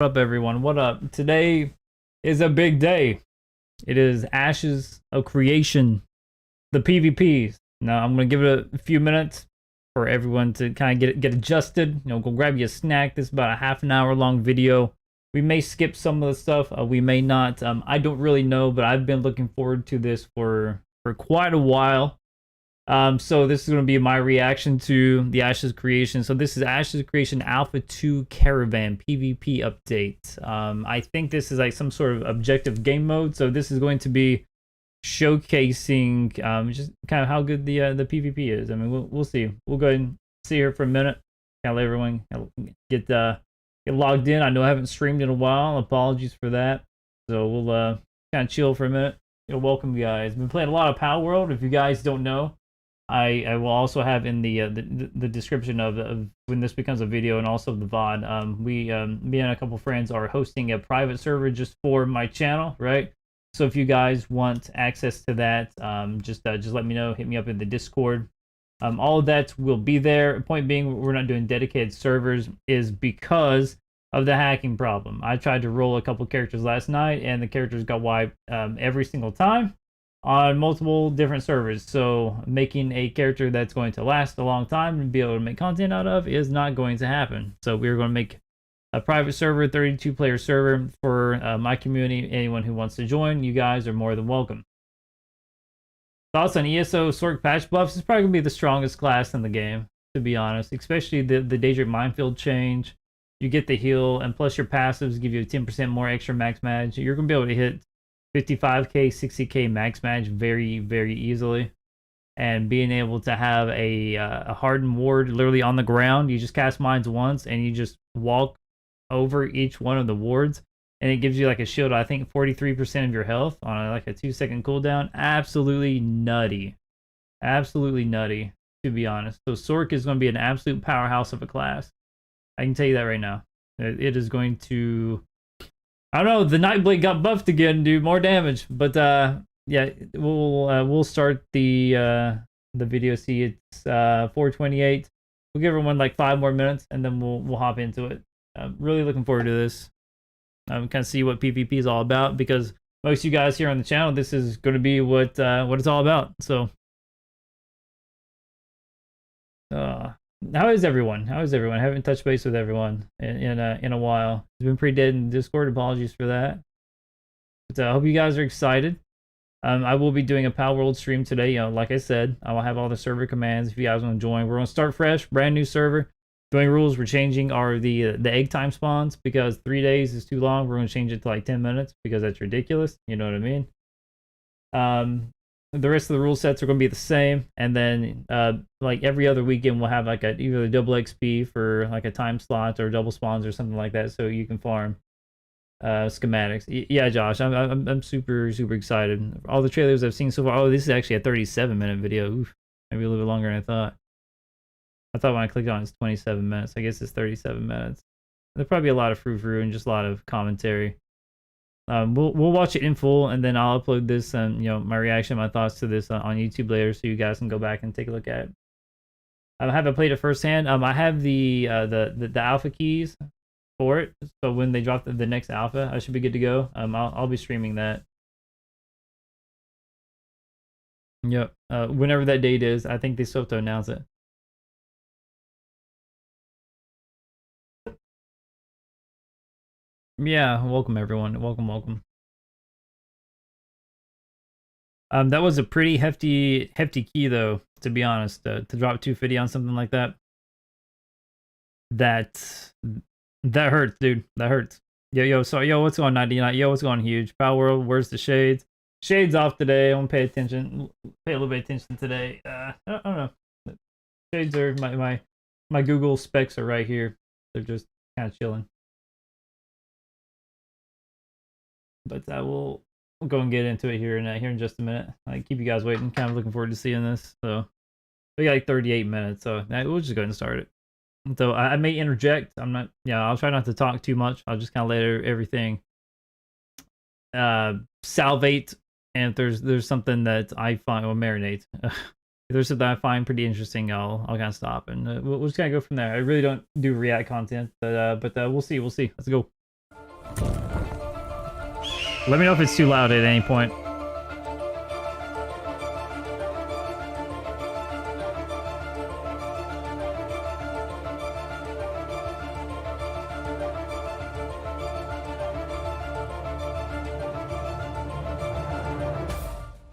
What up, everyone? What up? Today is a big day. It is Ashes of Creation, the PvPs. Now, I'm going to give it a few minutes for everyone to kind of get adjusted. Go grab you a snack. This is about a half an hour long video. We may skip some of the stuff. We may not. I don't really know, but I've been looking forward to this for quite a while. So this is going to be my reaction to the Ashes Creation. So this is Ashes Creation Alpha 2 Caravan PvP update. I think this is like some sort of objective game mode. So this is going to be showcasing just kind of how good the PvP is. I mean, we'll see. We'll go ahead and see here for a minute. Kind of let everyone get logged in. I know I haven't streamed in a while. Apologies for that. So we'll kind of chill for a minute. Welcome, guys. Been playing a lot of Power World. If you guys don't know, I will also have in the description of when this becomes a video and also the VOD. Me and a couple friends are hosting a private server just for my channel, right? So if you guys want access to that, just let me know. Hit me up in the Discord. All of that will be there. Point being, we're not doing dedicated servers is because of the hacking problem. I tried to roll a couple characters last night, and the characters got wiped every single time on multiple different servers. So making a character that's going to last a long time and be able to make content out of is not going to happen. So we're going to make a private server, 32 player server for my community. Anyone who wants to join, you guys are more than welcome. Thoughts on ESO Sork patch buffs? It's probably going to be the strongest class in the game, to be honest, especially the Daedric Minefield change. You get the heal, and plus your passives give you 10% more extra max mag. You're going to be able to hit 55k, 60k max mag very, very easily. And being able to have a hardened ward literally on the ground, you just cast mines once and you just walk over each one of the wards, and it gives you like a shield, I think 43% of your health on like a 2-second cooldown. Absolutely nutty. Absolutely nutty, to be honest. So Sork is going to be an absolute powerhouse of a class. I can tell you that right now. It is going to... I don't know, the Nightblade got buffed again, dude. More damage. But yeah, we'll start the video. See, it's 4:28. We'll give everyone like 5 more minutes, and then we'll hop into it. I'm really looking forward to this. Kind of see what PvP is all about, because most of you guys here on the channel, this is going to be what it's all about. So, how is everyone? How is everyone? I haven't touched base with everyone in a while. It's been pretty dead in Discord. Apologies for that. But I hope you guys are excited. I will be doing a Power World stream today. Like I said, I will have all the server commands if you guys want to join. We're going to start fresh, brand new server. The only rules we're changing are the egg time spawns, because 3 days is too long. We're going to change it to like 10 minutes because that's ridiculous. You know what I mean? The rest of the rule sets are going to be the same, and then like every other weekend we'll have like either a double XP for like a time slot or double spawns or something like that, so you can farm schematics. Yeah, Josh, I'm super excited. All the trailers I've seen so far. Oh, this is actually a 37-minute video. Oof, maybe a little bit longer than I thought. I thought when I clicked on it, it's 27 minutes. I guess it's 37 minutes. There'll probably be a lot of frou-frou and just a lot of commentary. We'll watch it in full, and then I'll upload this and my reaction, my thoughts to this on YouTube later, so you guys can go back and take a look at it. I haven't played it firsthand. I have the alpha keys for it, so when they drop the next alpha, I should be good to go. I'll be streaming that. Yep. Whenever that date is, I think they still have to announce it. Yeah, welcome everyone. Welcome. That was a pretty hefty key though, to be honest, to drop 250 on something like that. That hurts, dude. That hurts. Yo, what's going on, 99? Yo, what's going on, Huge? Power World, where's the shades? Shades off today. I won't pay attention. Pay a little bit of attention today. I don't know. Shades are my Google specs are right here. They're just kind of chilling. But we'll go and get into it here in just a minute. I keep you guys waiting. Kind of looking forward to seeing this. So we got like 38 minutes. So we'll just go ahead and start it. So I may interject. I'm not. I'll try not to talk too much. I'll just kind of let everything salvate. And if there's something that I find, or marinate. If there's something I find pretty interesting, I'll kind of stop, and we'll just kind of go from there. I really don't do React content, but we'll see. Let's go. Let me know if it's too loud at any point.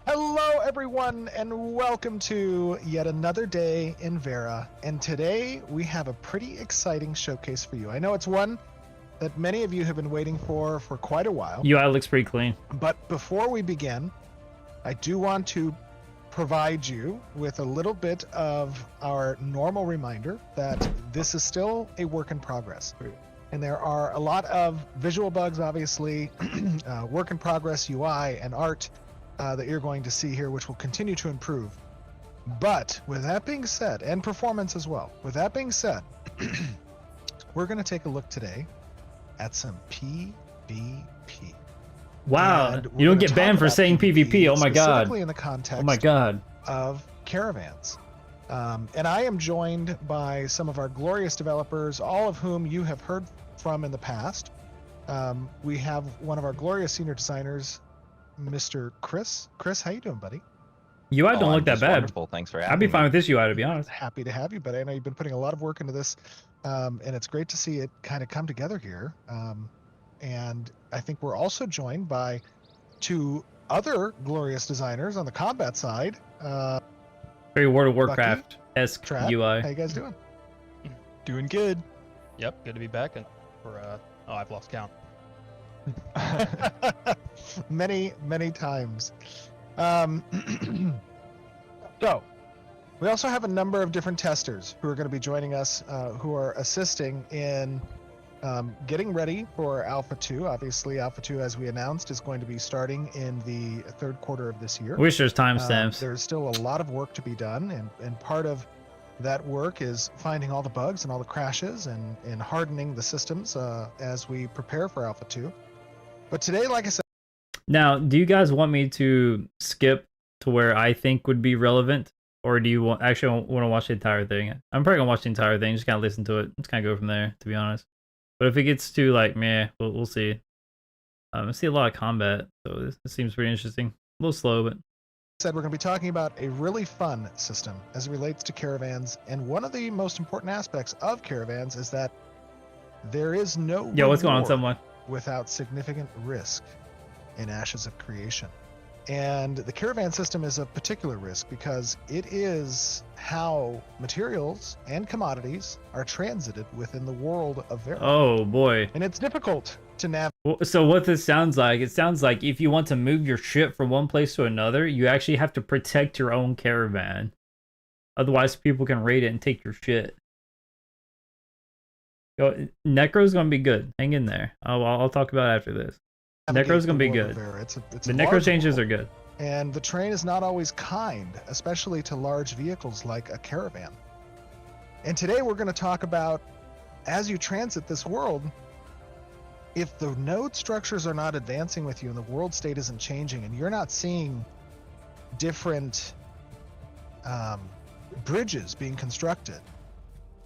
Hello everyone and welcome to yet another day in Vera, and today we have a pretty exciting showcase for you. I know it's one that many of you have been waiting for quite a while. UI looks pretty clean. But before we begin, I do want to provide you with a little bit of our normal reminder that this is still a work in progress. And there are a lot of visual bugs, obviously, work in progress UI and art that you're going to see here, which will continue to improve. But with that being said, and performance as well, with that being said, we're going to take a look today at some PvP. Wow, you don't get banned for saying PvP. Oh my god. Specifically in the context of caravans. And I am joined by some of our glorious developers, all of whom you have heard from in the past. We have one of our glorious senior designers, Mr. Chris. Chris, how you doing, buddy? UI don't look that bad. Wonderful. Thanks for having me. I'd be fine with this UI, to be honest. Happy to have you, but I know you've been putting a lot of work into this, and it's great to see it kind of come together here. And I think we're also joined by two other glorious designers on the combat side. Very World of Warcraft-esque UI. How you guys doing? Doing good. Yep, good to be back. And for oh, I've lost count. many times. So we also have a number of different testers who are going to be joining us, who are assisting in getting ready for Alpha 2. Obviously, Alpha 2, as we announced, is going to be starting in the third quarter of this year. Wish there's timestamps. There's still a lot of work to be done, and part of that work is finding all the bugs and all the crashes and hardening the systems as we prepare for Alpha 2. But today, like I said... Now, do you guys want me to skip to where I think would be relevant? Or do you actually want to watch the entire thing? I'm probably going to watch the entire thing, just kind of listen to it. Just kind of go from there, to be honest. But if it gets too, like, meh, we'll see. I see a lot of combat, so this seems pretty interesting. A little slow, but... Said we're going to be talking about a really fun system as it relates to caravans, and one of the most important aspects of caravans is that there is no Yo, what's going on, someone? Without significant risk in Ashes of Creation. And the caravan system is a particular risk because it is how materials and commodities are transited within the world of Vera. Oh boy. And it's difficult to navigate. So what this sounds like, it sounds like if you want to move your ship from one place to another, you actually have to protect your own caravan. Otherwise people can raid it and take your shit. Yo, Necro's gonna be good. Hang in there. I'll talk about it after this. Necro's gonna be good. The Necro changes are good. And the terrain is not always kind, especially to large vehicles like a caravan. And today we're going to talk about, as you transit this world, if the node structures are not advancing with you and the world state isn't changing and you're not seeing different bridges being constructed,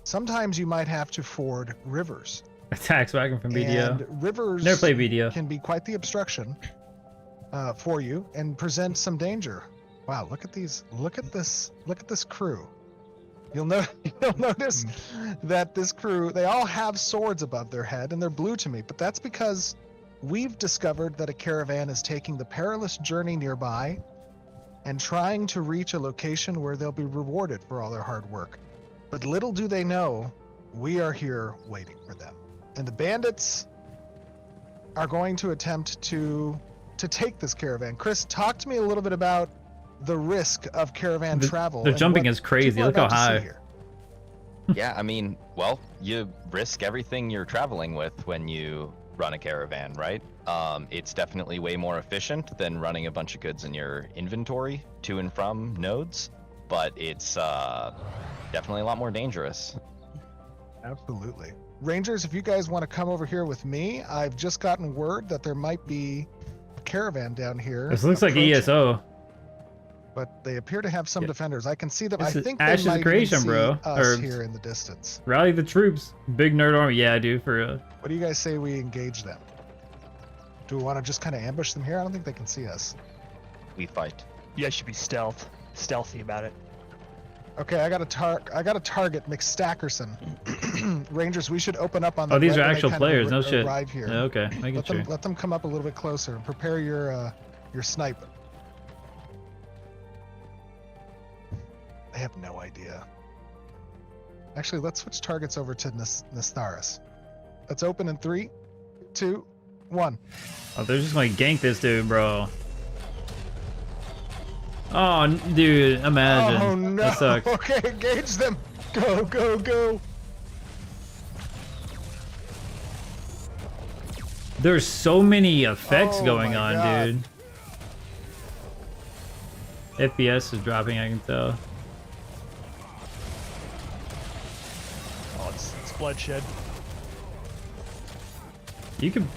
sometimes you might have to ford rivers. Attacks wagon from BDO. And rivers never played BDO. Can be quite the obstruction for you and present some danger. Wow, look at these. Look at this crew. You'll notice that this crew, they all have swords above their head and they're blue to me, but that's because we've discovered that a caravan is taking the perilous journey nearby and trying to reach a location where they'll be rewarded for all their hard work. But little do they know, we are here waiting for them. And the bandits are going to attempt to take this caravan. Chris, talk to me a little bit about the risk of caravan travel. The jumping is crazy. Look how high. Yeah, I mean, well, you risk everything you're traveling with when you run a caravan, right? It's definitely way more efficient than running a bunch of goods in your inventory to and from nodes, but it's definitely a lot more dangerous. Absolutely. Rangers, if you guys want to come over here with me, I've just gotten word that there might be a caravan down here. This looks like ESO. But they appear to have some defenders. I can see them. This I think Ashes they might of Creation, see bro. us here in the distance. Rally the troops. Big nerd army. Yeah, dude, for real. What do you guys say we engage them? Do we want to just kind of ambush them here? I don't think they can see us. We fight. You guys should be stealthy about it. Okay, I got a target, McStackerson. Rangers, we should open up on them. Oh, these right are when they actual kind players. of No shit. arrive here. Yeah, okay. Making sure. Let them come up a little bit closer and prepare your snipe. They have no idea. Actually, let's switch targets over to Nestaris. Let's open in 3, 2, 1. Oh, they're just gonna gank this dude, bro. Oh, dude, imagine. Oh no! That sucks. Okay, engage them. Go, go, go. There's so many effects Oh going my on, God. dude. FPS is dropping, I can tell. Oh, it's bloodshed. You can.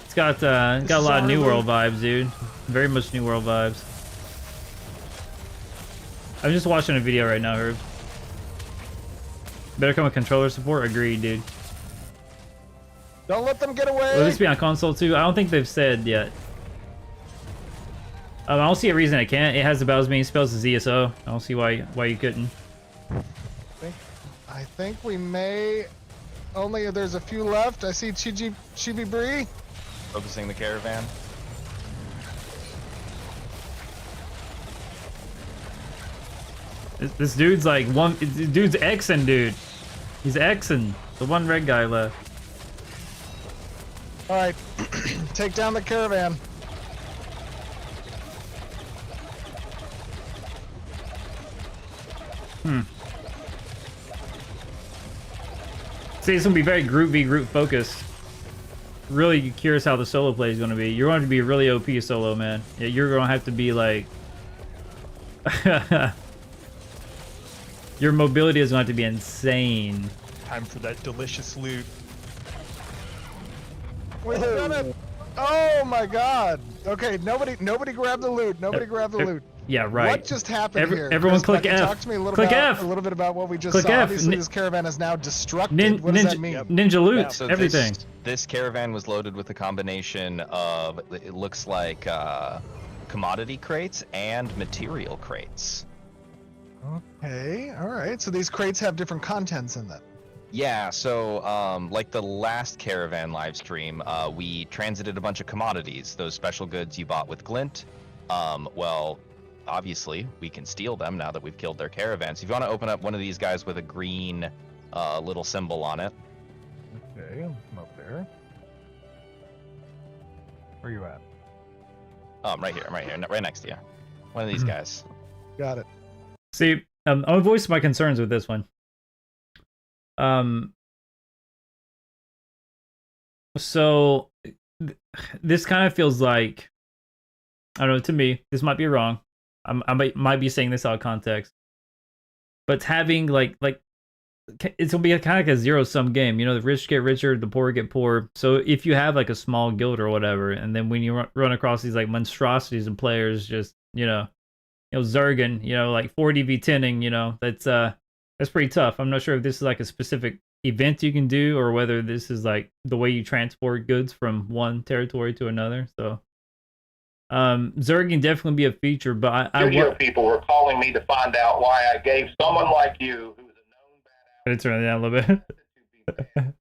It's got a lot of New World vibes, dude. Very much New World vibes. I'm just watching a video right now, Herb. Better come with controller support. Agreed, dude. Don't let them get away. Will this be on console too? I don't think they've said yet. I don't see a reason it can't. It has the battles being spells as ESO. I don't see why you couldn't. I think we may. Only there's a few left. I see Chibi Bree. Focusing the caravan. This dude's like this dude's Xing, dude. He's Xing. The one red guy left. All right, take down the caravan. See, it's gonna be very group v group focused. Really curious how the solo play is gonna be. You're going to be really OP solo, man. Yeah, you're gonna have to be like. Your mobility is going to have to be insane. Time for that delicious loot. We done it. Oh my God. Okay, nobody grab the loot. Nobody grab the loot. Yeah, right. What just happened here? Everyone Chris, click Becky, F. Talk to me a little, Click F. a little bit about what we just Click saw. F. Obviously, this caravan is now destructed. What does that mean? Ninja loot, Yeah, so everything. This caravan was loaded with a combination of, it looks like, commodity crates and material crates. Okay, all right. So these crates have different contents in them. Yeah, so like the last caravan live stream, we transited a bunch of commodities, those special goods you bought with Glint. Well, obviously, we can steal them now that we've killed their caravan. So if you want to open up one of these guys with a green little symbol on it. Okay, I'm up there. Where you at? Right here, right next to you. One of these guys. Got it. See, I'll voice my concerns with this one. So this kind of feels like, I don't know, to me, this might be wrong. I might be saying this out of context, but it's having like it's gonna be kind of like a zero-sum game. You know, the rich get richer, the poor get poor. So if you have like a small guild or whatever, and then when you run across these like monstrosities of players, just Zergan, like 4D10ing, that's pretty tough. I'm not sure if this is like a specific event you can do or whether this is like the way you transport goods from one territory to another. So Zerg can definitely be a feature, but Studio people were calling me to find out why I gave someone like you, who's a known badass, Let's turn it down a little bit. 6 months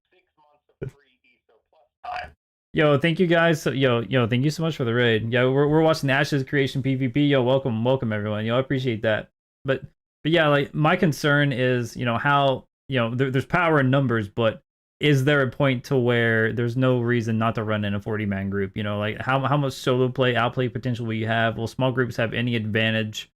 of free ESO plus time. Yo, thank you guys. Yo, thank you so much for the raid. Yeah, we're watching the Ashes Creation PvP. Yo, welcome everyone. I appreciate that. But yeah, like my concern is, how there's power in numbers, but is there a point to where there's no reason not to run in a 40-man group? Like how much solo play, outplay potential will you have? Will small groups have any advantage?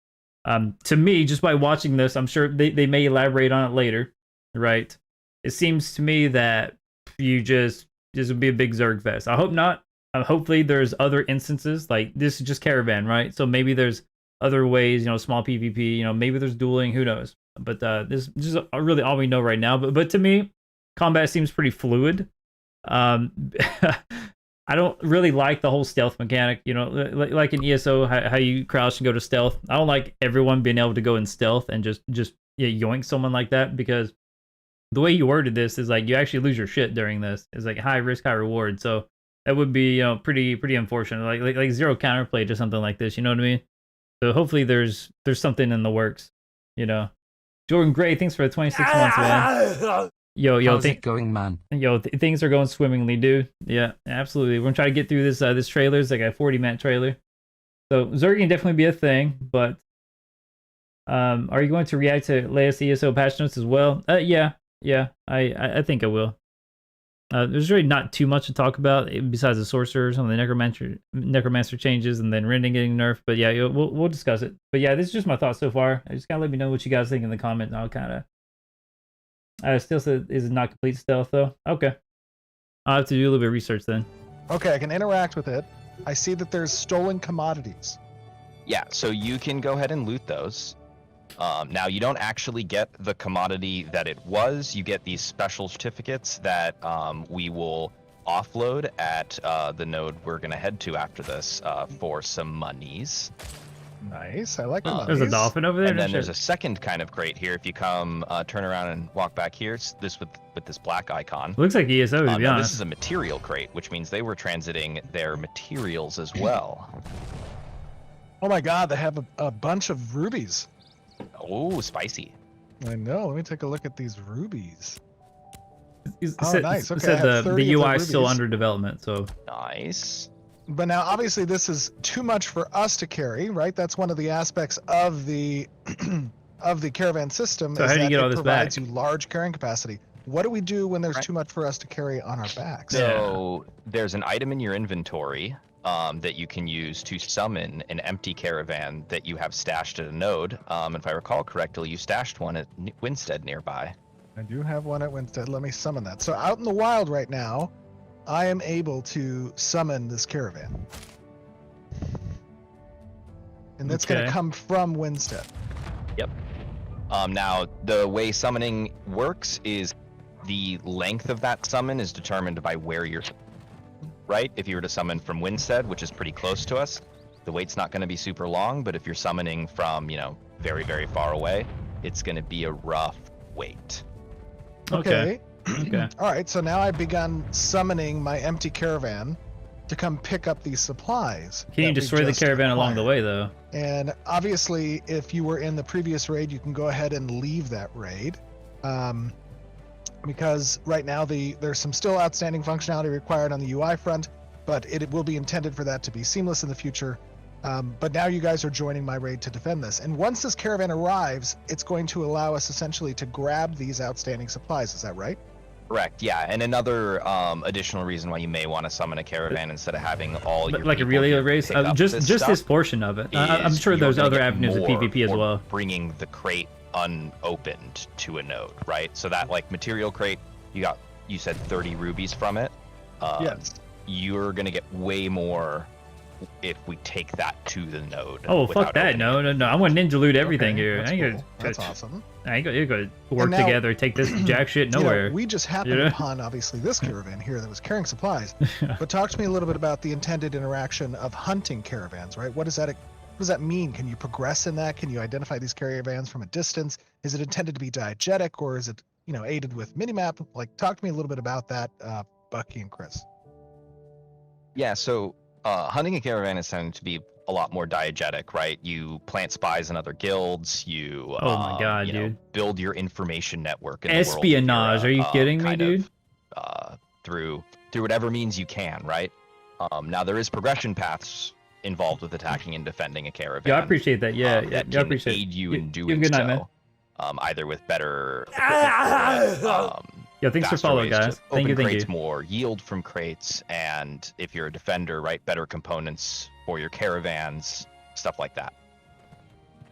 To me, just by watching this, I'm sure they may elaborate on it later, right? It seems to me that this would be a big Zerg fest. I hope not. Hopefully there's other instances, like this is just Caravan, right? So maybe there's other ways, small PvP, maybe there's dueling, who knows? But this is really all we know right now. But to me, combat seems pretty fluid. I don't really like the whole stealth mechanic, like in ESO, how you crouch and go to stealth. I don't like everyone being able to go in stealth and just yoink someone like that, because the way you worded this is like you actually lose your shit during this. It's like high risk, high reward. So That would be, you know, pretty unfortunate. Like zero counterplay to something like this. You know what I mean? So hopefully there's something in the works. You know, Jordan Gray, thanks for the 26 months, man. Yo, How's it going, man? Things are going swimmingly, dude. Yeah, absolutely. We're gonna try to get through this this trailer. It's like a 40-minute trailer. So Zerg can definitely be a thing, but are you going to react to latest ESO patch notes as well? Yeah. I think I will. There's really not too much to talk about besides the sorcerer, some of the necromancer changes, and then Rending getting nerfed. But yeah, we'll discuss it. But yeah, this is just my thoughts so far. Just gotta let me know what you guys think in the comments. I'll kind of. Still said is it not complete stealth though? Okay, I'll have to do a little bit of research then. Okay, I can interact with it. I see that there's stolen commodities. Yeah, so you can go ahead and loot those. Now, you don't actually get the commodity that it was. You get these special certificates that we will offload at the node we're going to head to after this for some monies. Nice, I like the monies. There's a dolphin over there. And then there's a second kind of crate here. If you come turn around and walk back here, it's this with this black icon. Looks like ESO, to be now honest. this is a material crate, which means they were transiting their materials as well. Oh my god, they have a bunch of rubies. Oh, spicy. I know. Let me take a look at these rubies. Nice. Okay, It said I have 30 the of UI is still rubies. under development, so. Nice. But now, obviously, this is too much for us to carry, right? That's one of the aspects of the of the caravan system. So is how do you that get all it this provides back? you large carrying capacity. What do we do when there's too much for us to carry on our backs? So there's an item in your inventory that you can use to summon an empty caravan that you have stashed at a node. If I recall correctly, you stashed one at Winstead nearby. I do have one at Winstead. Let me summon that. So out in the wild right now, I am able to summon this caravan. And that's going to come from Winstead. Yep. Now, the way summoning works is the length of that summon is determined by where you're... Right? If you were to summon from Winstead, which is pretty close to us, the wait's not going to be super long, but if you're summoning from, you know, very, very far away, it's going to be a rough wait. Okay. Okay. All right, so now I've begun summoning my empty caravan to come pick up these supplies. Can you that we destroy the just caravan along the acquired. way, though? And obviously, if you were in the previous raid, you can go ahead and leave that raid. Because right now there's some still outstanding functionality required on the UI front, but it will be intended for that to be seamless in the future. But now you guys are joining my raid to defend this. And once this caravan arrives, it's going to allow us essentially to grab these outstanding supplies. Is that right? Correct, yeah. And another additional reason why you may want to summon a caravan instead of having all your Like a people relay here race? pick up Just stuff this portion of it. I'm is sure you're there's gonna other get avenues of more PvP as for well. Bringing the crate unopened to a node, right? So that like material crate, you said 30 rubies from it. Yes. You're gonna get way more if we take that to the node. Oh, without fuck that. opening it. No. I'm going to ninja loot everything Okay, here. That's, I ain't cool. gonna, That's awesome. I ain't gonna work now- together, take this jack shit You know, nowhere. we just happened You know? upon, obviously, this caravan here that was carrying supplies. But talk to me a little bit about the intended interaction of hunting caravans, right? What does that mean? Can you progress in that? Can you identify these caravans from a distance? Is it intended to be diegetic, or is it, you know, aided with minimap? Like, talk to me a little bit about that, Bucky and Chris. Yeah, so hunting a caravan is tending to be a lot more diegetic, right? You plant spies in other guilds. You Oh my God, you know, dude. build your information network. In the world of Espionage, your, are you kidding me, kind of, dude? Through whatever means you can, right? Now there is progression paths involved with attacking and defending a caravan. Yeah, I appreciate that. Yeah, that yeah, I can appreciate aid you You- in you doing have a good so. night, man. Either with better equipment for it, Yeah, thanks for faster following, ways to guys. Thank you, open thank crates you. more, yield from crates, and if you're a defender, right, better components for your caravans, stuff like that.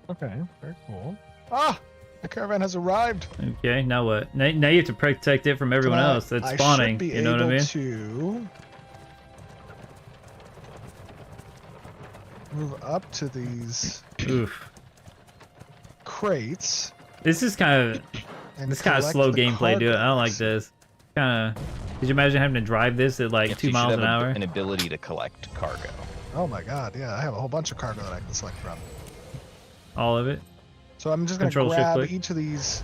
Okay, very cool. Ah, the caravan has arrived. Okay, now what? Now you have to protect it from everyone Now, else that's I spawning. should be You know what I able mean? to move up to these Oof. crates. This is kind of And slow collect the gameplay, dude. I don't like cargoes. this. Kind of. Could you imagine having to drive this at like Yes, 2 you should miles have an hour? an ability to collect cargo. Oh my god, yeah, I have a whole bunch of cargo that I can select from. All of it. So I'm just going to Control shift grab click. each of these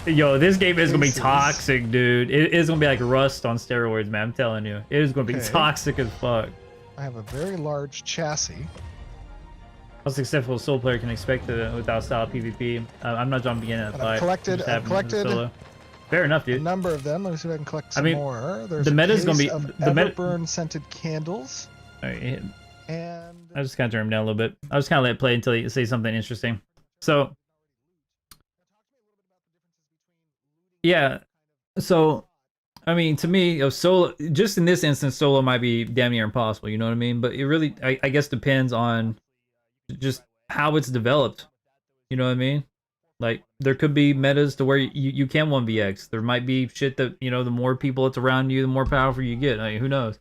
Yo, this game is gonna be Faces. toxic, dude. It is gonna be like Rust on steroids, man. I'm telling you, it is gonna be Okay. toxic as fuck. I have a very large chassis. How successful a solo player can expect without style PvP. I'm not jumping in at And fight. I've collected Solo. Fair enough, a dude. number of them. Let me see if I can collect some mean, more. There's the a meta's gonna case be- of the meta- Everburn scented candles. Alright, And I just kind of turn him down a little bit. I was kind of let it play until you say something interesting. So, yeah. So, I mean, to me, solo. Just in this instance, solo might be damn near impossible. You know what I mean? But it really, I guess, depends on just how it's developed. You know what I mean? Like, there could be metas to where you can 1vx. There might be shit that, you know, the more people that's around you, the more powerful you get. I mean, who knows?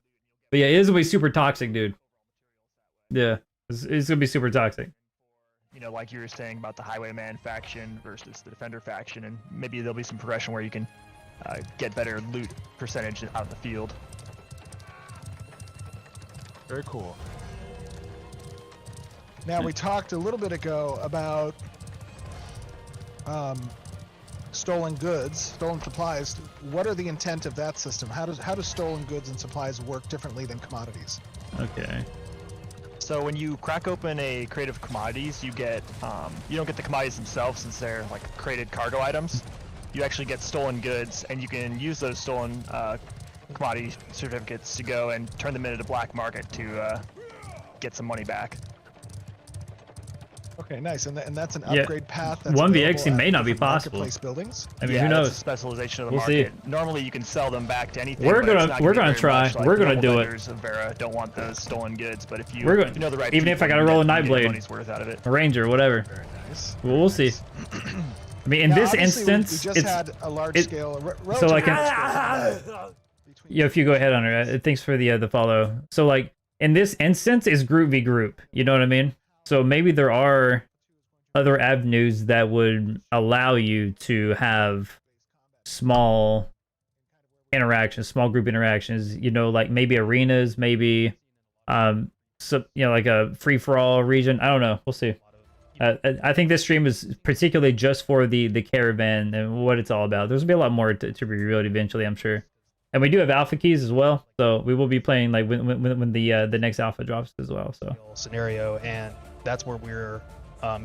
But yeah, it is gonna be super toxic, dude. Yeah, it's gonna be super toxic. You know, like you were saying about the Highwayman faction versus the Defender faction, and maybe there'll be some progression where you can get better loot percentage out of the field. very cool. Now we talked a little bit ago about stolen goods, stolen supplies. What are the intent of that system? How does stolen goods and supplies work differently than commodities? Okay. So when you crack open a crate of commodities, you get you don't get the commodities themselves since they're like crated cargo items. You actually get stolen goods, and you can use those stolen commodity certificates to go and turn them into the black market to get some money back. Okay, nice. And that's an Yeah. upgrade path. That's 1vx available may at not be different possible. marketplace buildings. I mean, Yeah, who that's knows? the specialization of the We'll see. market. Normally, you can sell them back to anything. We're but it's gonna- not we're be gonna very try. much like We're gonna normal do it. vendors of Vera don't want those stolen goods, but if you, We're gonna- you know the right even if people, I gotta you roll a get- you get Nightblade. your money's worth out of it. A ranger, whatever. Very nice. Well, we'll see. Nice. I mean, in Now, this obviously, we instance, just it's had a large it- scale. so like between yeah. If you go ahead on it, thanks for the follow. So like in this instance, is group v group. You know what I mean? So maybe there are other avenues that would allow you to have small interactions, small group interactions. You know, like maybe arenas, maybe so you know, like a free for all region. I don't know. We'll see. I think this stream is particularly just for the caravan and what it's all about. There's gonna be a lot more to be revealed eventually, I'm sure. And we do have alpha keys as well, so we will be playing like when the next alpha drops as well. So scenario, and that's where we're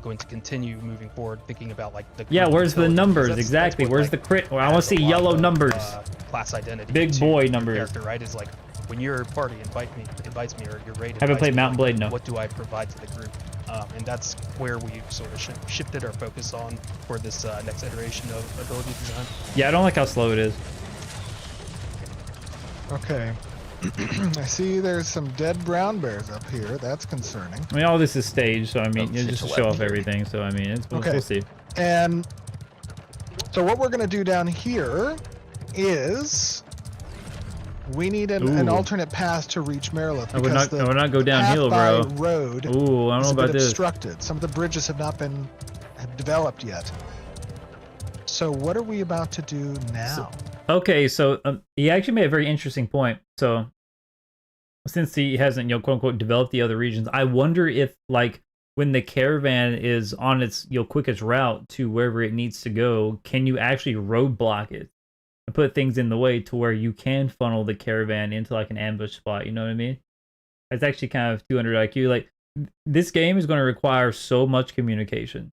going to continue moving forward, thinking about like the yeah, group where's the utility, because numbers that's exactly? what, Where's like, the crit? Well, I want to adds a see lot yellow of, numbers. Class identity. Big to boy your numbers. Character, right? Is like when your party invites me or your raid. Haven't invites played me, Mountain like, Blade, no. What do I provide to the group? And that's where we've sort of shifted our focus on for this next iteration of ability design. Yeah, I don't like how slow it is. Okay. I see there's some dead brown bears up here. That's concerning. I mean, all this is staged, so I mean, Oh, just to it's show off legendary. everything. So I mean, Okay. we'll see. And so what we're going to do down here is we need an Ooh. alternate path to reach Merilith. I would because not go the downhill, path bro. by road Ooh, I don't is know a about bit this. obstructed. Some of the bridges have not been developed yet. So what are we about to do now? Okay, so he actually made a very interesting point. So since he hasn't, you know, quote unquote, developed the other regions, I wonder if like when the caravan is on its, you know, quickest route to wherever it needs to go, can you actually roadblock it and put things in the way to where you can funnel the caravan into like an ambush spot? You know what I mean? It's actually kind of 200 IQ. Like this game is going to require so much communication.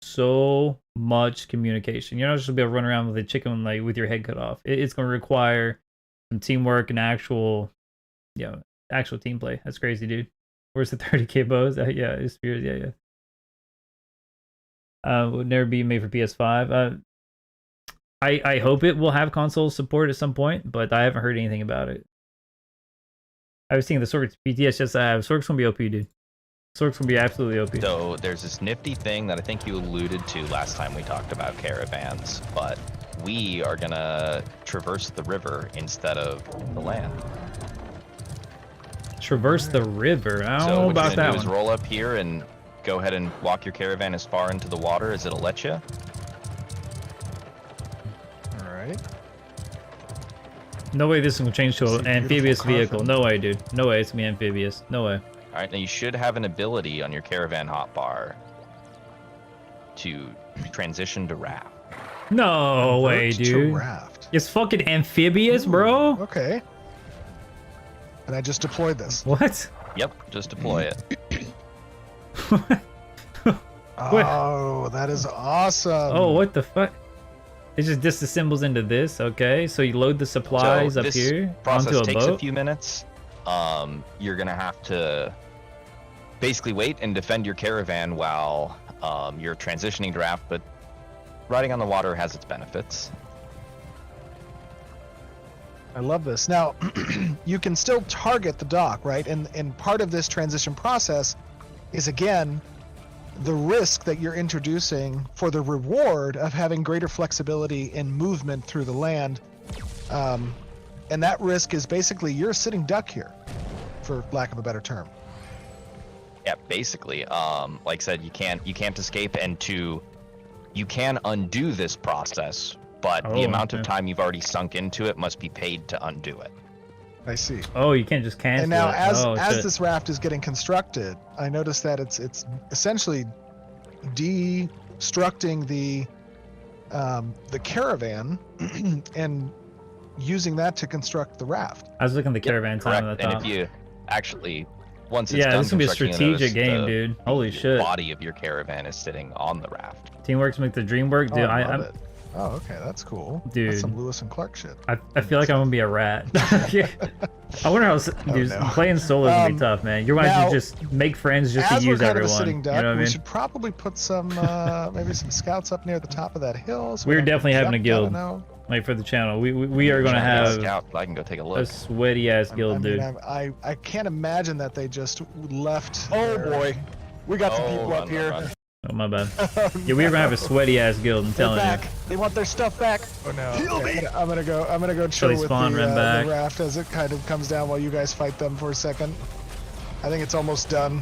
So much communication. You're not just gonna be able to run around with a chicken like with your head cut off. It's gonna require some teamwork and actual, you know, actual team play. That's crazy, dude. Where's the 30k bows? Yeah, it's spears. Yeah. Would never be made for PS5. I hope it will have console support at some point, but I haven't heard anything about it. I was seeing the Sork BTS just Sork's gonna be OP, dude. Sork's gonna be absolutely OP. So there's this nifty thing that I think you alluded to last time we talked about caravans, but we are gonna traverse the river instead of the land. Traverse the river. I don't So know what about you're gonna that do is one. roll up here and go ahead and walk your caravan as far into the water as it'll let you. All right. No way this is gonna change to See, an amphibious beautiful vehicle. carving. No way, dude. No way it's gonna be amphibious. No way. All right, now you should have an ability on your caravan hotbar to transition to raft. No way, Convert to dude. raft. It's fucking amphibious, bro. Okay. And I just deployed this. What? Yep, just deploy it. Oh, that is awesome. Oh, what the fuck? It just disassembles into this. Okay, so you load the supplies So up this here Process onto a takes boat. a few minutes. You're gonna have to basically wait and defend your caravan while you're transitioning to raft, but riding on the water has its benefits. I love this. Now, you can still target the dock, right? And part of this transition process is, again, the risk that you're introducing for the reward of having greater flexibility in movement through the land. And that risk is basically you're a sitting duck here, for lack of a better term. Yeah, basically. Like I said, you can't escape, and you can undo this process, but the amount of time you've already sunk into it must be paid to undo it. I see. Oh, you can't just cancel And now, it. as Shit. this raft is getting constructed, I noticed that it's essentially destructing the caravan and using that to construct the raft. I was looking at the caravan time at Correct. the And top. if you actually, once it's Yeah, done this is gonna be a constructing, you'll strategic notice game, the dude. Holy shit. body of your caravan is sitting on the raft. Teamwork's make the dream work, dude. Oh, I love I'm, it. Oh, okay, that's cool. Dude. That's some Lewis and Clark shit. I feel like I'm gonna be a rat. Yeah. I wonder how dude, no. playing solo is gonna be tough, man. You're going now, to just make friends just to As we're use kind everyone. of a sitting duck, You know what I we mean? should probably put some, maybe some scouts up near the top of that hill. So We're we don't get definitely having a jumped, I don't guild. know. Like for the channel, we are gonna Trying to have scout, I can go take a a look. sweaty ass guild, I dude. mean, I can't imagine that they just left. Oh their- boy, we got some Oh, people run, up here. run, run. Oh my bad. Yeah, we are gonna have a sweaty ass guild. I'm They're telling back. you. They want their stuff back. Oh no! Heal me. Okay, I'm gonna go chill they with spawn, run back. the raft as it kind of comes down while you guys fight them for a second. I think it's almost done.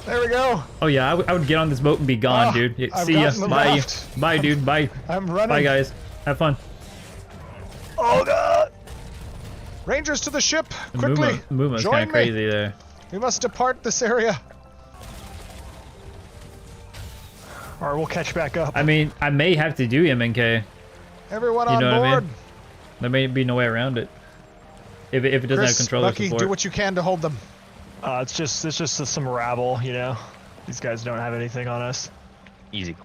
There we go. Oh yeah, I would get on this boat and be gone, Oh, dude. Yeah, I've see ya. gotten the Bye. raft. Bye, dude. Bye. I'm running. Bye, guys. Have fun. Oh god! Rangers to the ship! The Quickly! movement's Join kind me! of crazy there. We must depart this area. All right, we'll catch back up. I mean, I may have to do MNK. Everyone You on know what I board. mean? There may be no way around it. If it doesn't have Chris, controller Lucky, support. do what you can to hold them. It's just some rabble, you know. These guys don't have anything on us. Easy.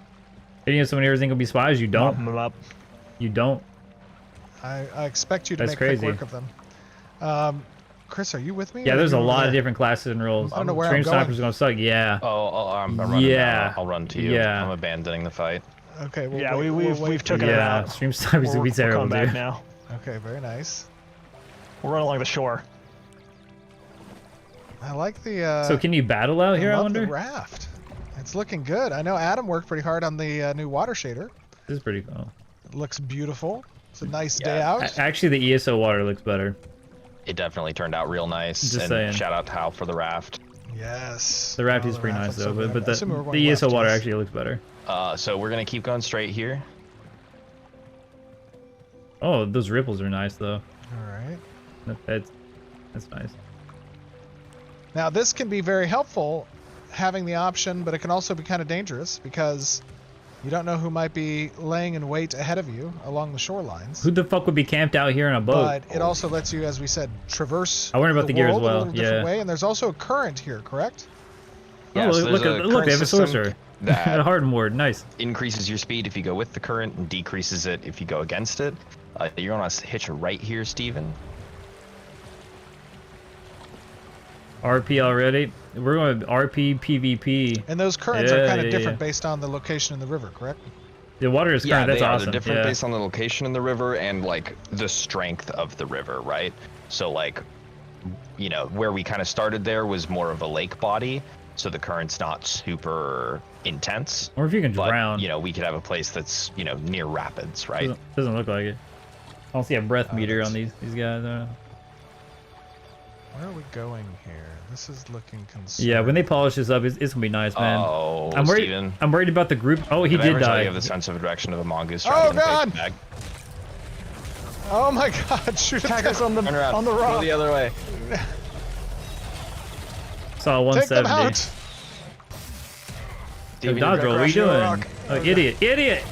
Any of someone here think will be spies? You Mop don't. them up. You don't. I expect you to That's make crazy. quick work of them. Chris, are you with me? Yeah, Or there's are a you lot over of there? different classes and roles. I don't know where Stream I'm going. Sniper's gonna suck. Yeah. Oh, I'm running. Yeah. I'll run to you. Yeah. I'm abandoning the fight. Okay, we'll Yeah, wait, we've wait for took it you. Yeah. out. Stream Sniper's gonna be terrible, coming back dude. now. Okay, very nice. We're running along the shore. I like the. So can you battle out here? I love wonder. the raft. It's looking good. I know Adam worked pretty hard on the new water shader. This is pretty cool. It looks beautiful. It's a nice Yeah. day out. Actually, the ESO water looks better. It definitely turned out real nice. Just and saying. shout out to Hal for the raft. Yes. The raft Oh, is the pretty raft nice looks though, so good. but I assume we're going the ESO left, water yes. actually looks better. So we're gonna keep going straight here. Oh, those ripples are nice though. All right. That's nice. Now this can be very helpful, having the option, but it can also be kind of dangerous because you don't know who might be laying in wait ahead of you along the shorelines. Who the fuck would be camped out here in a boat? But it also lets you, as we said, traverse I wonder about the gear as world well, a little different yeah. way. And there's also a current here, correct? Yeah, oh, so look, there's a look, current they have a system sorcerer. a that hardened ward, nice. increases your speed if you go with the current and decreases it if you go against it. You're on a hitch right here, Steven. RP already. We're going with RP PvP. And those currents are Yeah, kind of yeah, different yeah. based on the location in the river, correct? The water is Yeah, current. That's they are. awesome. They're different yeah. based on the location in the river and like the strength of the river, right? So like, you know, where we kind of started there was more of a lake body, so the current's not super intense. Or if you can But drown. you know, we could have a place that's near rapids, right? Doesn't look like it. I don't see a breath meter on these guys. I don't know. Where are we going here? This is looking concerning. Yeah, when they polish this up, it's gonna be nice, man. Oh, I'm worried. Steven. I'm worried about the group. Oh, he Did I did ever tell die. you have the sense of direction of a mongoose Oh, rather than God! face back? Oh my god, shoot Attack us on Turn around. the Go rock. the other way. Saw Take them 170. out! Yo, Steven, dodge you're roll, what are you crashing the doing? rock. Oh, idiot, idiot!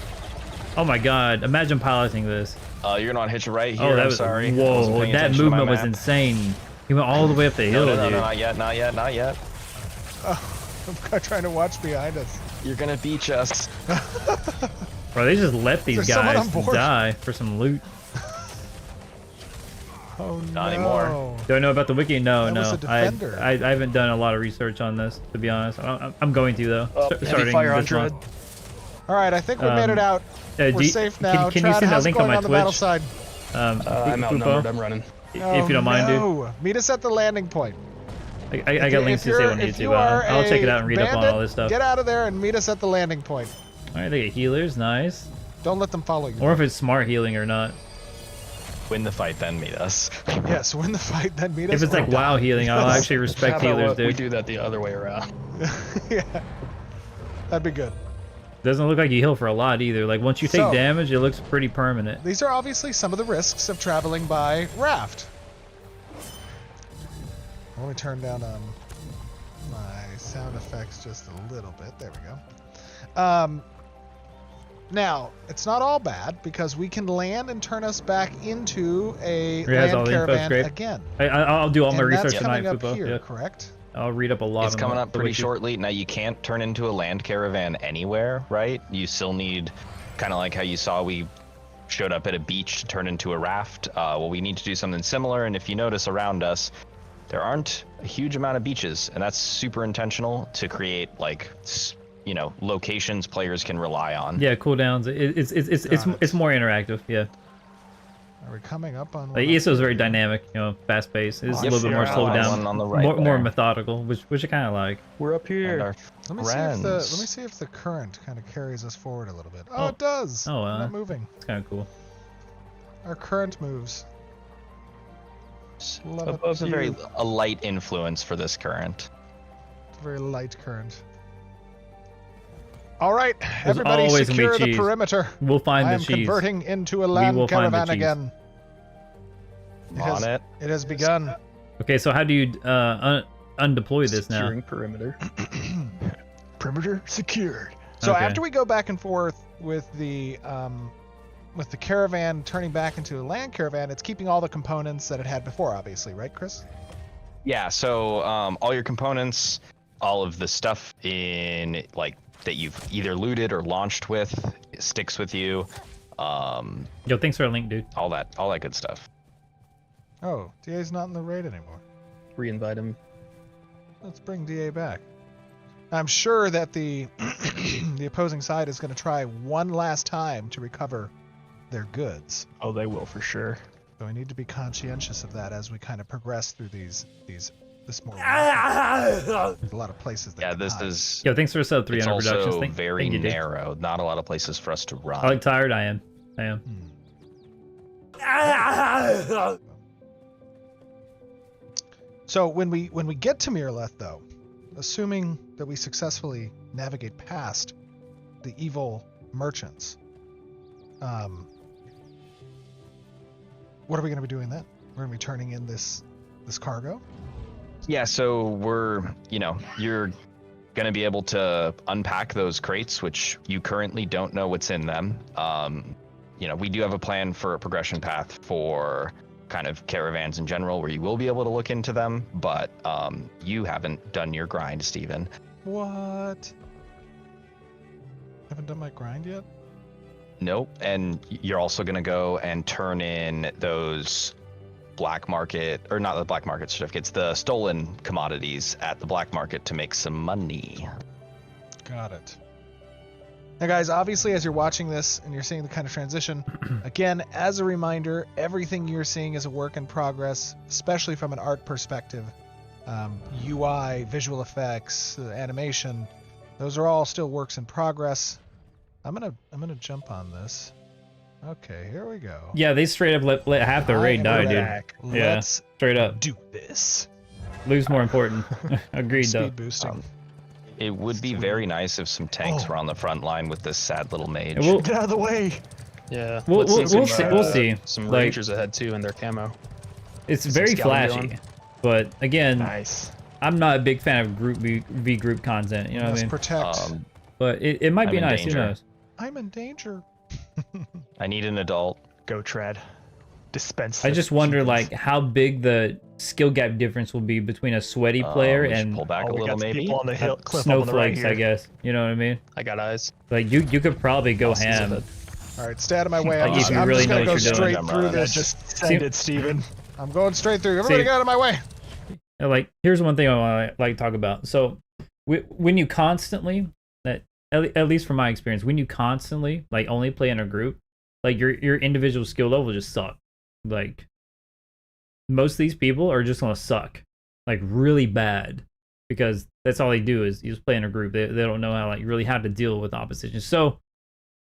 Oh my god, imagine piloting this. You're gonna want to hitch a right here. Oh, that I'm was sorry. I Whoa, wasn't paying that attention to my movement was map. insane. He went all the way up the hill, No, dude. not yet, not yet, not yet. I'm trying to watch behind us. You're gonna beach us. Bro, they just let these Is there someone guys on board? die for some loot. Oh Not no. anymore. Do I know about the wiki? No, That no. was a defender. I haven't done a lot of research on this, to be honest. I'm going to though. Heavy Starting fire on this month. Dread. All right, I think we made it out. Do We're you- safe now. Can you Trad, send a how's it link on going my on the battle Twitch? side? I'm outnumbered. I'm running. If you don't mind, dude. no. Meet us at the landing point. I got links to save on If you YouTube. are I'll check it out and a read up on bandit, all this stuff. Get out of there and meet us at the landing point. Alright, they get healers, nice. Don't let them follow you. Or if it's smart healing or not. Win the fight, then meet us. Yes, win the fight, then meet us. If it's or like die. WoW healing, I'll actually How respect about healers, what we dude. do that the other way around? Yeah, that'd be good. Doesn't look like you heal for a lot either. Like once you take So- damage, it looks pretty permanent. These are obviously some of the risks of traveling by raft. Let me turn down my sound effects just a little bit. There we go. Now, it's not all bad because we can land and turn us back into a It has all land the info, caravan great. again. I'll do all my And research that's tonight, coming up Fupo. here, Yeah. correct? I'll read up a lot. It's on coming the up pretty wiki. shortly. Now, you can't turn into a land caravan anywhere, right? You still need, kind of like how you saw we showed up at a beach to turn into a raft. Well, we need to do something similar, and if you notice around us, there aren't a huge amount of beaches, and that's super intentional to create, like, locations players can rely on. Yeah, cooldowns. It's more interactive. Yeah, Are we coming up on? like one? ESO is very dynamic. You know, fast paced. It's a Yep, little bit more you're slowed on down, one on the right more there. methodical, which I kind of like. We're up And here. our Let me see if the current kind of carries us forward a little bit. Oh, Oh. it does. Oh, We're not moving. It's kind of cool. Our current moves. Love it. Above It's a very a light influence for this current. It's a very light current. All right, everybody always gonna be secure the cheese. perimeter. We'll find I the am cheese. converting into a will land find the caravan cheese. again. On it. It has begun. Okay, so how do you undeploy this now? Securing perimeter. Perimeter secured. So Okay. after we go back and forth with the caravan turning back into a land caravan, it's keeping all the components that it had before, obviously, right, Chris? Yeah, so all your components, all of the stuff in like that you've either looted or launched with sticks with you. Yo, thanks for a link, dude. All that good stuff. Oh, DA's not in the raid anymore. Reinvite him. Let's bring DA back. I'm sure that the the opposing side is going to try one last time to recover their goods. Oh, they will for sure. So we need to be conscientious of that as we kind of progress through this more. There's a lot of places. That Yeah, can this hide. is. Yo, thanks for sub It's 300 productions. also Thank very you, dude. narrow. Not a lot of places for us to run. I like tired. I am. So when we get to Mirth, though, assuming that we successfully navigate past the evil merchants, what are we going to be doing then? We're going to be turning in this cargo. Yeah, so you're gonna be able to unpack those crates, which you currently don't know what's in them. We do have a plan for a progression path for kind of caravans in general, where you will be able to look into them, but you haven't done your grind, Steven. What? Haven't done my grind yet? Nope, and you're also gonna go and turn in those black market, or not the black market certificates, the stolen commodities at the black market to make some money. Got it. Now, guys, obviously, as you're watching this and you're seeing the kind of transition, again, as a reminder, everything you're seeing is a work in progress, especially from an art perspective. UI, visual effects, animation, those are all still works in progress. I'm gonna jump on this. Okay, here we go. Yeah, they straight up let half the raid die, dude. Yeah, Let's straight up. do this. Loot's more important. Agreed, though. Speed boosting. It would be very nice if some tanks were on the front line with this sad little mage. We'll, Get out of the way. Yeah. We'll- let's see we'll some, see- we'll see. Some Like- rangers ahead too in their camo. it's Some very scouting flashy, going. but again, Nice. I'm not a big fan of group v group content. You know what I Let's mean? protect. But it might be I'm in nice. Who danger. knows? I'm in danger. I need an adult. Go tread. Dispense. I the just wonder heathens. like how big the skill gap difference will be between a sweaty player We should and pull back Oh, a we little, got some maybe. people on the hill, cliff up on the right snowflakes, here. I guess. You know what I mean? I got eyes. Like you could probably go Bosses ham. ahead. All right, stay out of my way. Like, I'm if you I'm really just know gonna what go you're doing. straight through Yeah, this. just send it, Steven. I'm going straight through. Everybody get out of my way. Like here's one thing I want to like talk about. So when you constantly, at least from my experience, when you constantly like only play in a group, like your individual skill level just suck. Like most of these people are just gonna suck, like really bad, because that's all they do is you just play in a group. They don't know how to deal with opposition. So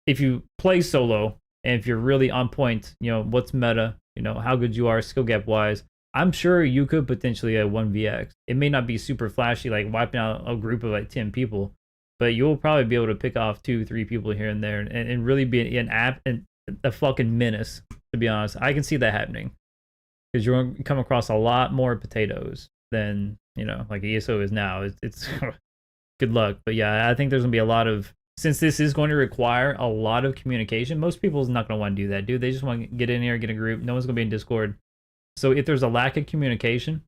if you play solo and if you're really on point, what's meta, how good you are skill gap wise, I'm sure you could potentially a 1vx. It may not be super flashy, like wiping out a group of like 10 people, but you'll probably be able to pick off 2-3 people here and there and really be an app and a fucking menace, to be honest. I can see that happening because you're going to come across a lot more potatoes than, like ESO is now. It's good luck. But yeah, I think there's going to be a lot of, since this is going to require a lot of communication, most people's not going to want to do that, dude. They just want to get in here, get a group. No one's going to be in Discord. So if there's a lack of communication,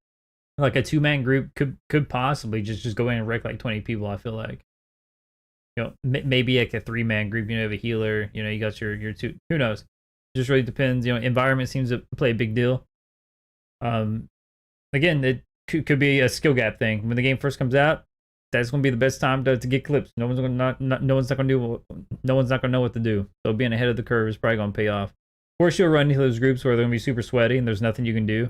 like a 2-man group could possibly just go in and wreck like 20 people, I feel like. Maybe like a 3-man group, you have a healer, you got your two, who knows? It just really depends. Environment seems to play a big deal. Again, it could be a skill gap thing. When the game first comes out, that's going to be the best time to get clips. No one's not going to know what to do. So being ahead of the curve is probably going to pay off. Of course, you'll run into those groups where they're going to be super sweaty and there's nothing you can do.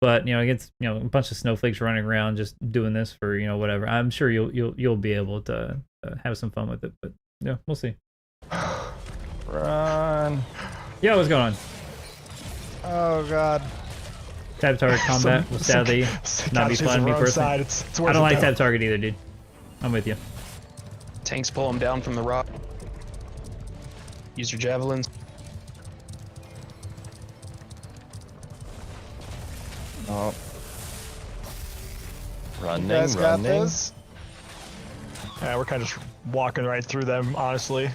But against a bunch of snowflakes running around just doing this for whatever, I'm sure you'll be able to have some fun with it. But yeah, we'll see. Run. Yeah, what's going on? Oh God. Tab target combat will sadly not be fun to me personally. I don't like tab target either, dude. I'm with you. Tanks pull him down from the rock. Use your javelins. Oh. Running, You guys got running. this. Yeah, we're kind of just walking right through them, honestly.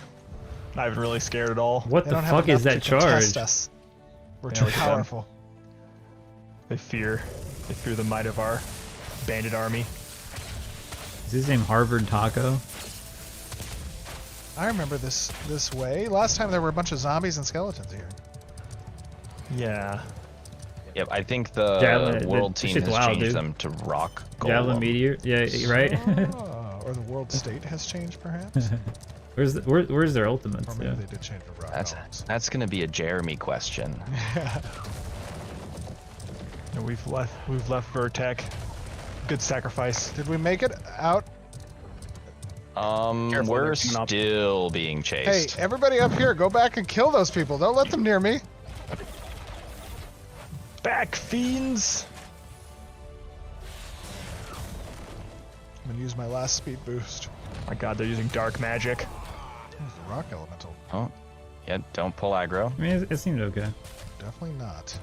Not even really scared at all. What They the don't have fuck is enough that to contest charge? us. We're Yeah, too look at them. powerful. They fear the might of our bandit army. Is his name Harvard Taco? I remember this way. Last time there were a bunch of zombies and skeletons here. Yeah. Yep, I think the Javelin- world that team shit's has wild, changed dude. them to rock Javelin golem. meteor? Yeah, right. Oh, or the world state has changed, perhaps. Where's their ultimates? Or maybe Yeah. they did change to rock golems. That's gonna be a Jeremy question. And we've left Vertec. Good sacrifice. Did we make it out? Careful, We're they're coming up. still being Hey, chased. everybody up here, go back and kill those people. Don't let them near me. Back, fiends! I'm gonna use my last speed boost. My god, they're using dark magic. Where's the rock elemental? Oh, yeah, don't pull aggro. I mean, it seemed okay. Definitely not.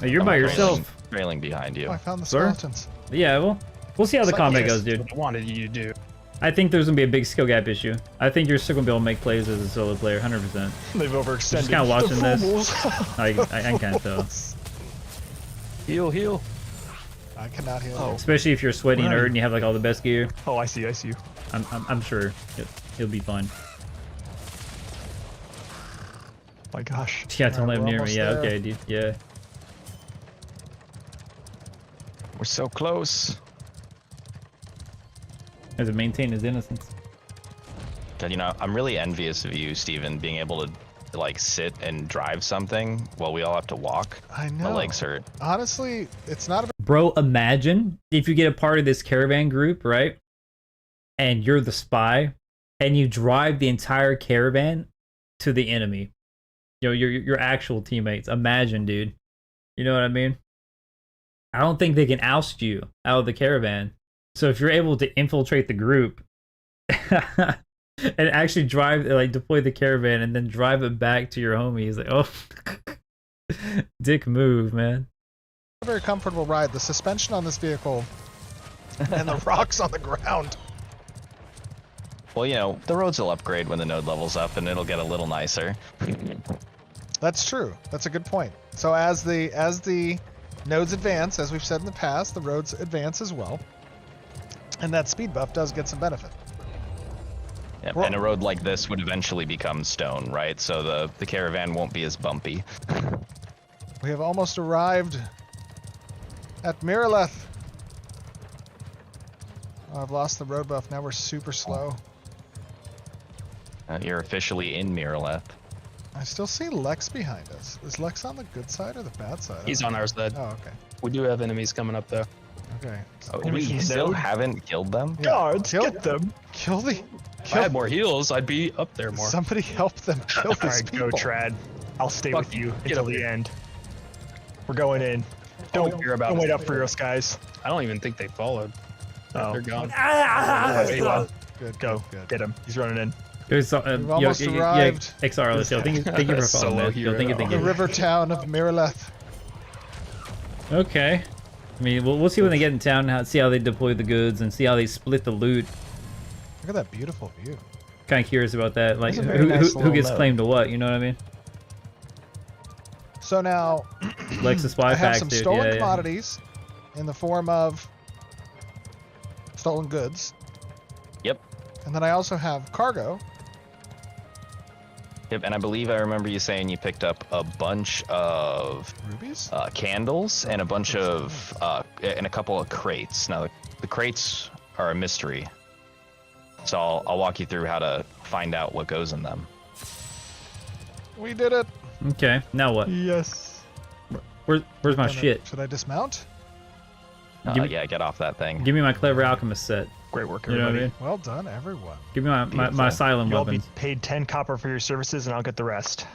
Hey, you're I'm by trailing- yourself. Trailing behind you. Oh, I found the Sir? skeletons. Yeah, we'll see how the Suck combat yes. goes, dude. What I wanted you to do. I think there's gonna be a big skill gap issue. I think you're still gonna be able to make plays as a solo player, 100%. They've overextended. Just kinda watching the this. fools. I can't tell. Heal. I cannot heal. Oh. Especially if you're a sweaty Where are nerd you? and you have like all the best gear. Oh, I see you. I'm sure it'll be fun. My gosh. Yeah, don't Alright, live we're near me. almost Yeah, there. okay, dude. Yeah. We're so close. Has to maintain his innocence. God, I'm really envious of you, Steven, being able to like sit and drive something while we all have to walk. I know. My legs hurt. Honestly, it's not about Bro, imagine if you get a part of this caravan group, right? And you're the spy, and you drive the entire caravan to the enemy. Your actual teammates. Imagine, dude. You know what I mean? I don't think they can oust you out of the caravan. So if you're able to infiltrate the group and actually deploy the caravan and then drive it back to your homies, like, oh, dick move, man. a very comfortable ride. The suspension on this vehicle and the rocks on the ground. Well, you know, the roads will upgrade when the node levels up, and it'll get a little nicer. That's true. That's a good point. So as the nodes advance, as we've said in the past, the roads advance as well, and that speed buff does get some benefit. Yep, and a road like this would eventually become stone, right? So the caravan won't be as bumpy. We have almost arrived at Mirth. Oh, I've lost the road buff. Now we're super slow. You're officially in Mirth. I still see Lex behind us. Is Lex on the good side or the bad side? He's on our side. Oh, okay. We do have enemies coming up though. Okay. Oh, we still haven't killed them? Yeah. Guards, Kill- get them. Kill the. If I had more heals, I'd be up there more. Somebody help them kill All these right, people. go Trad. I'll stay Fuck with you you. Get until over the here. end. We're going in. Don't hear about don't it. wait up for us, guys. I don't even think they followed. Oh, They're gone. Wait, well, Good. go Good. get him. He's running in. There's We've almost arrived. XR, let's go. Thank you for Solo following, man. hero. Thank The you. river town of Mirth. Okay. I mean, we'll see when they get in town, see how they deploy the goods, and see how they split the loot. Look at that beautiful view. Kind of curious about that. Like, That's a very nice who little gets note. claimed to what? You know what I mean? So now Lexus spy I have pack, some dude. stolen Yeah. commodities in the form of stolen goods. Yep. And then I also have cargo. Yep, and I believe I remember you saying you picked up a bunch of Rubies? candles and a bunch of and a couple of crates. Now the crates are a mystery, so I'll walk you through how to find out what goes in them. We did it. Okay. Now what? Yes. Where's my Gonna- shit? Should I dismount? Give me- Yeah, get off that thing. Give me my clever alchemist set. Great work, You know what I everybody. mean? Well done, everyone. Give me my silent You'll be weapons. paid 10 copper for your services, and I'll get the rest.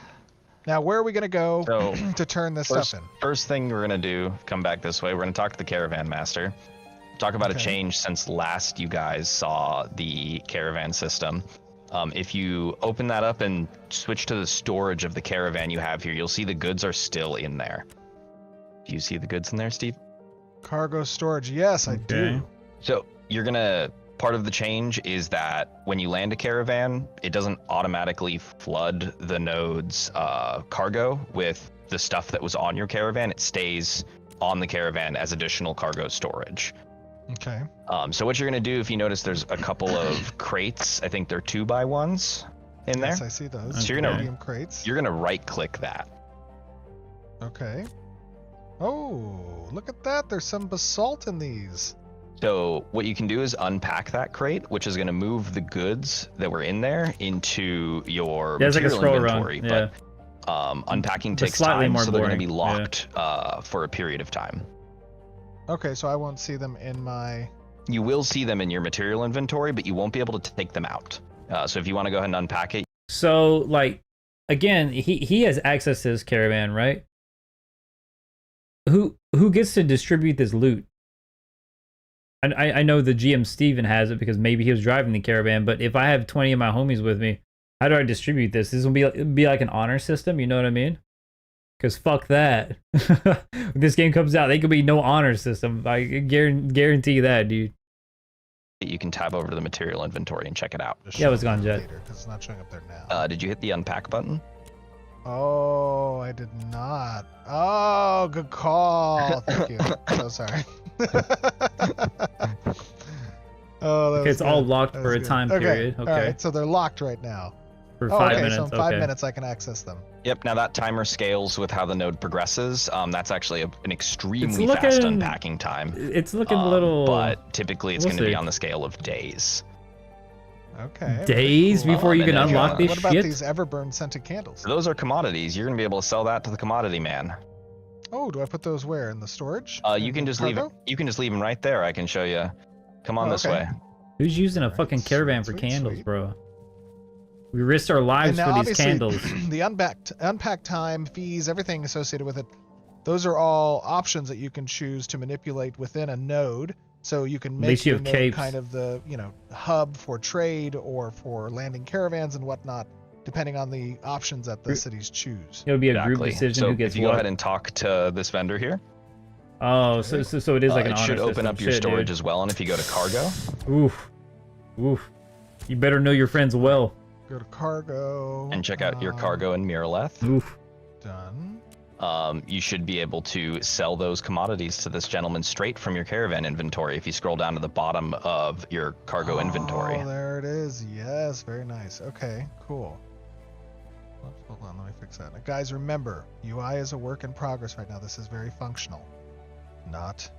Now, where are we going to go So, to turn this First, stuff in? first thing we're gonna do, come back this way. We're gonna talk to the caravan master. Talk about a Okay. change since last you guys saw the caravan system. If you open that up and switch to the storage of the caravan you have here, you'll see the goods are still in there. Do you see the goods in there, Steve? Cargo storage. Yes, I do. Okay. So you're gonna, part of the change is that when you land a caravan, it doesn't automatically flood the node's cargo with the stuff that was on your caravan. It stays on the caravan as additional cargo storage. Okay. So what you're gonna do, if you notice, there's a couple of crates. I think they're 2x1s in there. Yes, I see those. So you're gonna- Medium crates. You're gonna right-click that. Okay. Oh, look at that. There's some basalt in these. So what you can do is unpack that crate, which is gonna move the goods that were in there into your Yeah, it's like a material scroll run. inventory. Yeah. But unpacking But takes slightly time, more so they're gonna boring. be locked for a period of time. Okay, so I won't see them in my... You will see them in your material inventory, but you won't be able to take them out. So if you want to go ahead and unpack it, So, like, again, he has access to his caravan, right? Who gets to distribute this loot? I know the GM Steven has it because maybe he was driving the caravan, but if I have 20 of my homies with me, how do I distribute this? This will be like an honor system, you know what I mean? Because fuck that. When this game comes out, there could be no honor system. I guarantee that, dude. you can tab over to the material inventory and check it out. Just Yeah, show it's gone, it Jet. later, 'cause it's not showing up there now. Did you hit the unpack button? Oh, I did not. Oh, good call. Thank you. So sorry. Oh, that Okay, was it's all good. locked That for was a good. time Okay, period. All Okay. right, so they're locked right now. For Oh, 5 okay, minutes. so in 5 okay. minutes I can access them. Yep, now that timer scales with how the node progresses. That's actually an extremely It's fast looking- unpacking time. It's looking a little But typically it's we'll going to be see. on the scale of days. Okay. days cool. before you and can then unlock this What about shit. these Everburn scented candles? Those are commodities. You're going to be able to sell that to the commodity man. Oh, do I put those where? In the storage? You In can just leave it. cargo? You can just leave them right there. I can show you. Come on Oh, this okay. way. Who's using a Alright, fucking caravan for sweet, candles, sweet. bro? We risked our lives And now, for these obviously, candles. the unpack time, fees, everything associated with it, those are all options that you can choose to manipulate within a node. So you can least make you your have node capes. kind of the hub for trade or for landing caravans and whatnot, depending on the options that the cities choose. It'll be a group Exactly. decision So who gets if you go what. ahead and talk to this vendor here, Oh, so it is like an it honor should open system. up your Shit, storage dude. as well. And if you go to cargo, Oof. You better know your friends well. Go to cargo. And check out your cargo in Mirth. Oof. Done. You should be able to sell those commodities to this gentleman straight from your caravan inventory if you scroll down to the bottom of your cargo inventory. Oh, there it is. Yes, very nice. Okay, cool. Oops, hold on, let me fix that. Now, guys, remember, UI is a work in progress right now. This is very functional, not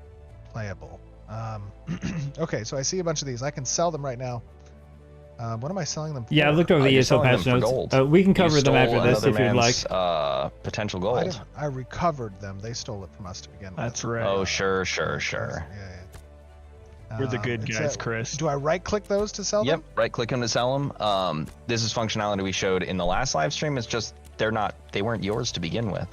playable. Okay, so I see a bunch of these. I can sell them right now. What am I selling them for? Yeah, I looked over the you're ESO selling patch them for notes. gold. We can You cover them stole after this another if you'd like. man's, potential I, gold. didn't, I recovered them. They stole it from us to begin with. That's right. Oh, sure. Yeah. We're the good It's guys, Chris. Do I right-click those to sell Yep, them? right click them to sell them. This is functionality we showed in the last live stream. It's just they weren't yours to begin with.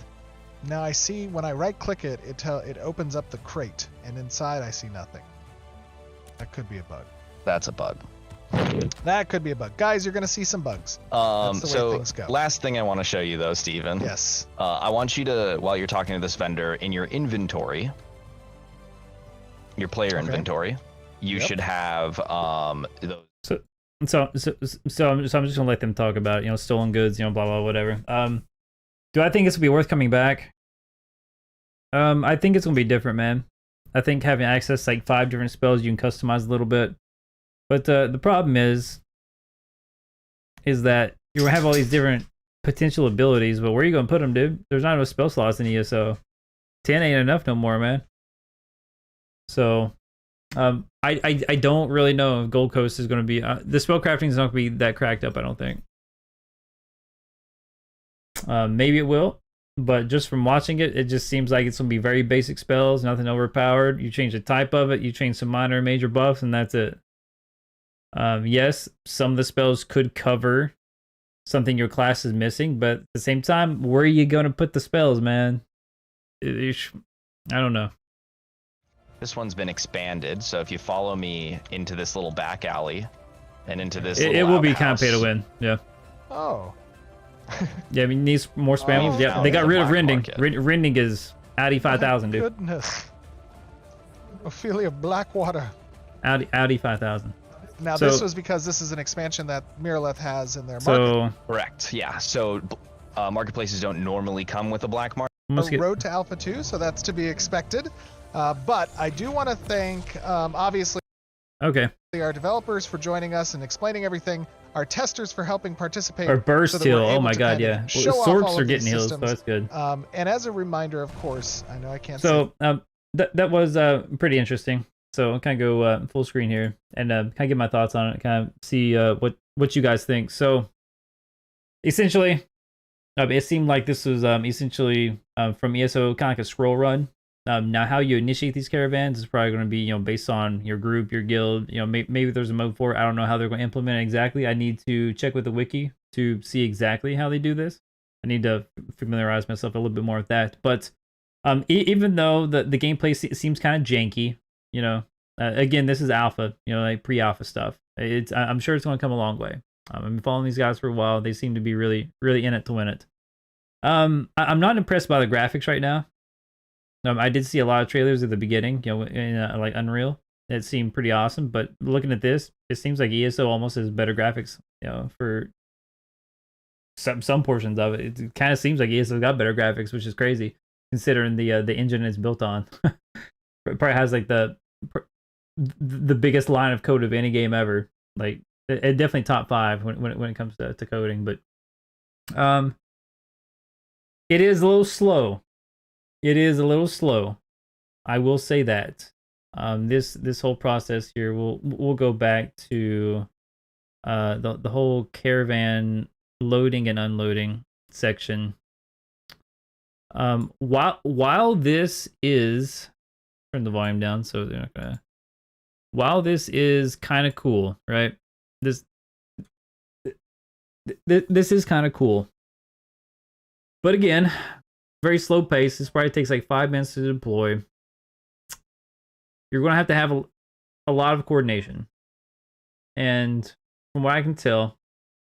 Now I see when I right-click it, it opens up the crate, and inside I see nothing. That could be a bug. That's a bug. That could be a bug. Guys, you're going to see some bugs. That's the way So things go. last thing I want to show you though, Steven. Yes. I want you to, while you're talking to this vendor, in your inventory, your player Okay. inventory, you Yep. should have those. So I'm just gonna let them talk about it, stolen goods, blah blah whatever. Do I think it's gonna be worth coming back? I think it's gonna be different, man. I think having access to like 5 different spells you can customize a little bit, but the problem is that you have all these different potential abilities, but where are you gonna put them, dude? There's not enough spell slots in ESO. 10 ain't enough no more, man. So. I don't really know if Gold Coast is going to be the spellcrafting is not going to be that cracked up. I don't think. Maybe it will, but just from watching it, it just seems like it's going to be very basic spells, nothing overpowered. You change the type of it, you change some minor and major buffs, and that's it. Yes, some of the spells could cover something your class is missing, but at the same time, where are you going to put the spells, man? I don't know. This one's been expanded, so if you follow me into this little back alley and into this, It will be kind of pay to win. Yeah. Oh. Yeah, I mean, needs more spam. Oh, Yeah, they got rid of black rending. market. Rending is Audi 5000, dude. Goodness. Ophelia Blackwater. Audi 5000. Now, So- this was because this is an expansion that Mirth has in their market. So Correct. Yeah. So marketplaces don't normally come with a black market. let's get. Road to Alpha 2, so that's to be expected. But I do want to thank, obviously, Okay. our developers for joining us and explaining everything, our testers for helping participate. Or burst so that heal. we're Oh able my to god, kind of yeah. show off Swords all are of getting these heals, so systems. that's good. And as a reminder, of course, I know I can't So that was pretty interesting. So I'll kind of go full screen here and kind of get my thoughts on it, kind of see what you guys think. So essentially, it seemed like this was essentially from ESO kind of like a scroll run. Now, how you initiate these caravans is probably going to be based on your group, your guild. Maybe there's a mode for it. I don't know how they're going to implement it exactly. I need to check with the wiki to see exactly how they do this. I need to familiarize myself a little bit more with that. But even though the gameplay seems kind of janky, again, this is alpha, like pre-alpha stuff. I'm sure it's going to come a long way. I've been following these guys for a while. They seem to be really, really in it to win it. I'm not impressed by the graphics right now. I did see a lot of trailers at the beginning, in like Unreal. It seemed pretty awesome, but looking at this, it seems like ESO almost has better graphics, for some portions of it. It kind of seems like ESO got better graphics, which is crazy considering the engine it's built on. It probably has like the biggest line of code of any game ever. Like it definitely top 5 when it comes to coding, but it is a little slow. It is a little slow. I will say that. This whole process here, we'll go back to the whole caravan loading and unloading section. While this is, turn the volume down so they're not gonna. While this is kind of cool, right? This is kind of cool, but again, very slow pace. This probably takes like 5 minutes to deploy. You're going to have a lot of coordination. And from what I can tell,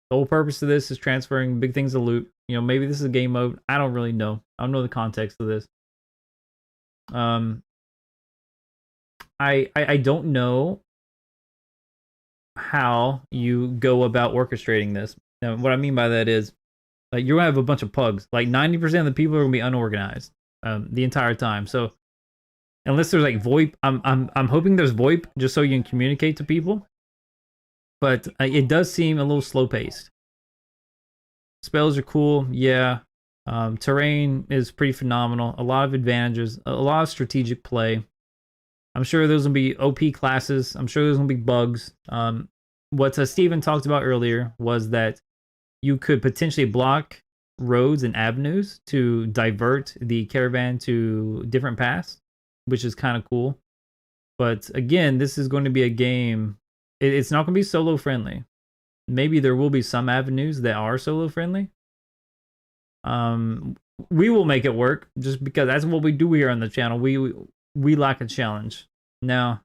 the whole purpose of this is transferring big things to loot. Maybe this is a game mode. I don't really know. I don't know the context of this. I don't know how you go about orchestrating this. Now, what I mean by that is, like, you're gonna have a bunch of pugs. Like 90% of the people are gonna be unorganized the entire time. So unless there's like VoIP, I'm hoping there's VoIP just so you can communicate to people. But it does seem a little slow paced. Spells are cool, yeah. Terrain is pretty phenomenal. A lot of advantages, a lot of strategic play. I'm sure there's gonna be OP classes. I'm sure there's gonna be bugs. What Steven talked about earlier was that you could potentially block roads and avenues to divert the caravan to different paths, which is kind of cool. But again, this is going to be a game. It's not going to be solo friendly. Maybe there will be some avenues that are solo friendly. We will make it work just because that's what we do here on the channel. We like a challenge. Now,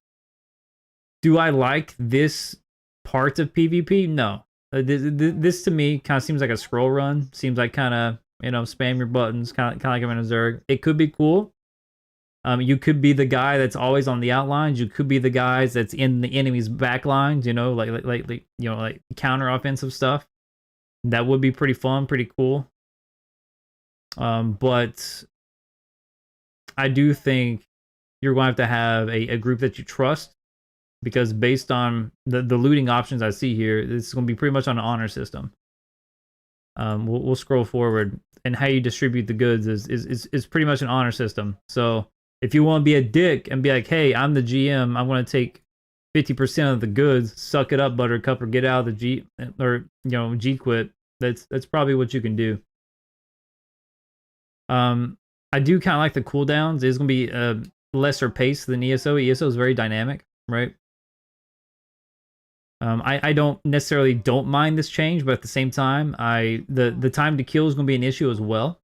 do I like this part of PvP? No. This to me kind of seems like a scroll run. Seems like kind of, spam your buttons, kind of like I'm in a Zerg. It could be cool. You could be the guy that's always on the outlines. You could be the guys that's in the enemy's back lines, like counter offensive stuff. That would be pretty fun, pretty cool. But I do think you're going to have a group that you trust, because based on the looting options I see here, this is going to be pretty much on an honor system. We'll scroll forward, and how you distribute the goods is pretty much an honor system. So if you want to be a dick and be like, hey, I'm the GM, I'm going to take 50% of the goods, suck it up, Buttercup, or get out of the G quit. That's probably what you can do. I do kind of like the cooldowns. It's going to be lesser pace than ESO. ESO is very dynamic, right? I don't necessarily don't mind this change, but at the same time, the time to kill is going to be an issue as well.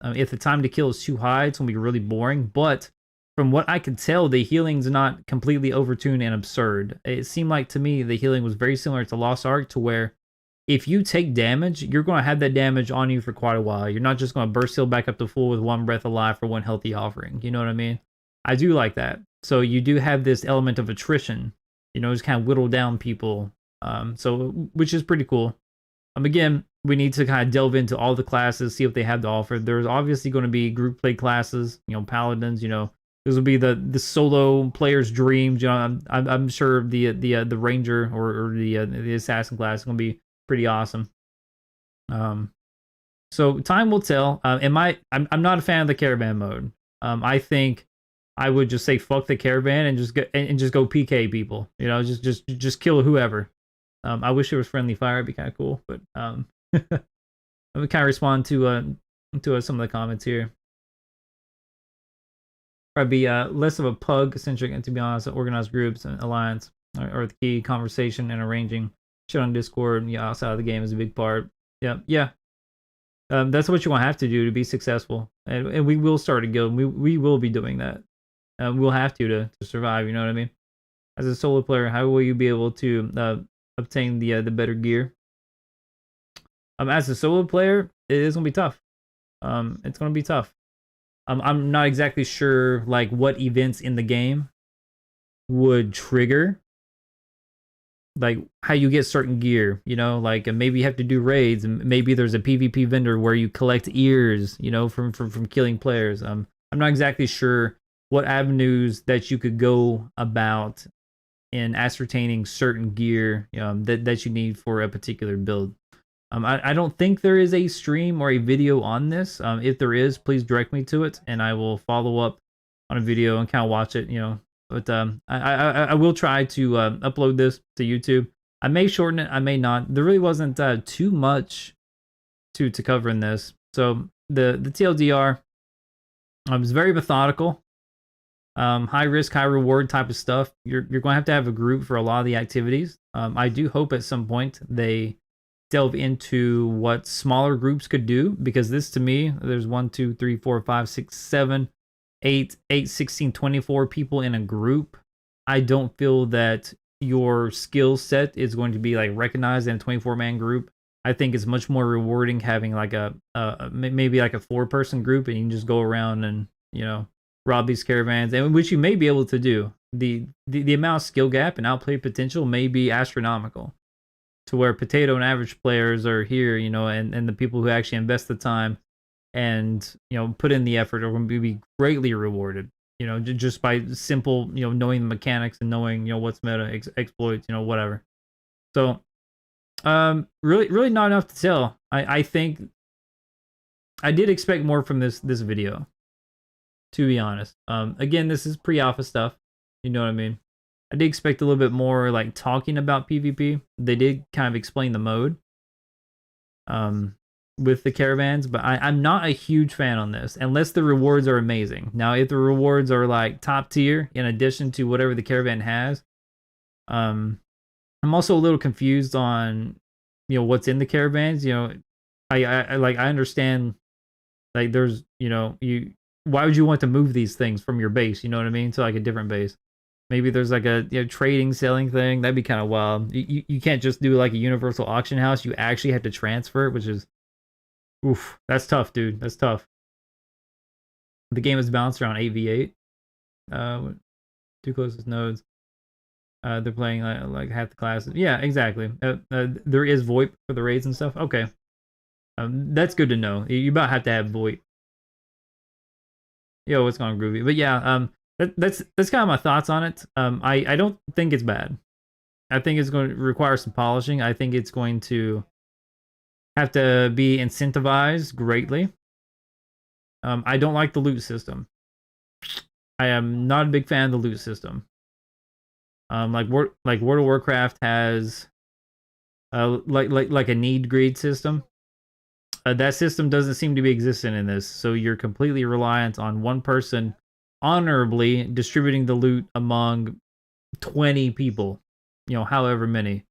If the time to kill is too high, it's going to be really boring. But from what I could tell, the healing's not completely overtuned and absurd. It seemed like to me the healing was very similar to Lost Ark, to where if you take damage, you're going to have that damage on you for quite a while. You're not just going to burst heal back up to full with one breath of life for one healthy offering. You know what I mean? I do like that. So you do have this element of attrition. Just kind of whittle down people. Which is pretty cool. Again, we need to kind of delve into all the classes, see what they have to offer. There's obviously going to be group play classes, paladins. This will be the solo player's dreams. I'm sure the ranger or the assassin class is going to be pretty awesome. So time will tell. I'm not a fan of the caravan mode. I think I would just say fuck the caravan and just go PK people. Just kill whoever. I wish there was friendly fire. It'd be kind of cool. But let me kind of respond to some of the comments here. Probably be less of a pug centric, and to be honest, organized groups and alliance are the key. Conversation and arranging shit on Discord outside of the game is a big part. Yeah. That's what you're gonna have to do to be successful, and we will start a guild. We will be doing that. We'll have to survive. You know what I mean? As a solo player, how will you be able to obtain the better gear? As a solo player, it is gonna be tough. It's gonna be tough. I'm not exactly sure like what events in the game would trigger like how you get certain gear, like maybe you have to do raids, and maybe there's a PvP vendor where you collect ears, from killing players. I'm not exactly sure what avenues that you could go about in ascertaining certain gear that you need for a particular build. I don't think there is a stream or a video on this. If there is, please direct me to it, and I will follow up on a video and kind of watch it. But I will try to upload this to YouTube. I may shorten it, I may not. There really wasn't too much to cover in this. So the TLDR is very methodical. High risk, high reward type of stuff. You're going to have a group for a lot of the activities. I do hope at some point they delve into what smaller groups could do, because this to me, there's 1, 2, 3, 4, 5, 6, 7, 8, 16, 24 people in a group. I don't feel that your skill set is going to be like recognized in a 24-man group. I think it's much more rewarding having like maybe like a 4-person group, and you can just go around and rob these caravans, and which you may be able to do. the amount of skill gap and outplay potential may be astronomical, to where potato and average players are here, you know, and the people who actually invest the time and, you know, put in the effort are going to be greatly rewarded, you know, just by simple, you know, knowing the mechanics and knowing, you know, what's meta, exploits, you know, whatever. So, really not enough to tell. I think I did expect more from this video, to be honest. Again, this is pre-alpha stuff, you know what I mean? I did expect a little bit more, like, talking about PvP. They did kind of explain the mode with the caravans, but I'm not a huge fan on this, unless the rewards are amazing. Now, if the rewards are, like, top tier, in addition to whatever the caravan has, I'm also a little confused on, you know, what's in the caravans. You know, I understand, like, there's, you know, why would you want to move these things from your base, you know what I mean, to, like, a different base? Maybe there's, like, a, you know, trading, selling thing. That'd be kind of wild. You can't just do, like, a universal auction house. You actually have to transfer it, which is, oof, that's tough, dude. That's tough. The game is balanced around 8v8. Two closest nodes. They're playing like half the classes. Yeah, exactly. There is VoIP for the raids and stuff. Okay. That's good to know. You about have to have VoIP. Yo, what's going on, Groovy? But yeah, that's kind of my thoughts on it. I don't think it's bad. I think it's going to require some polishing. I think it's going to have to be incentivized greatly. I don't like the loot system. I am not a big fan of the loot system. Like World of Warcraft has like a need greed system. That system doesn't seem to be existent in this, so you're completely reliant on one person honorably distributing the loot among 20 people, you know, however many.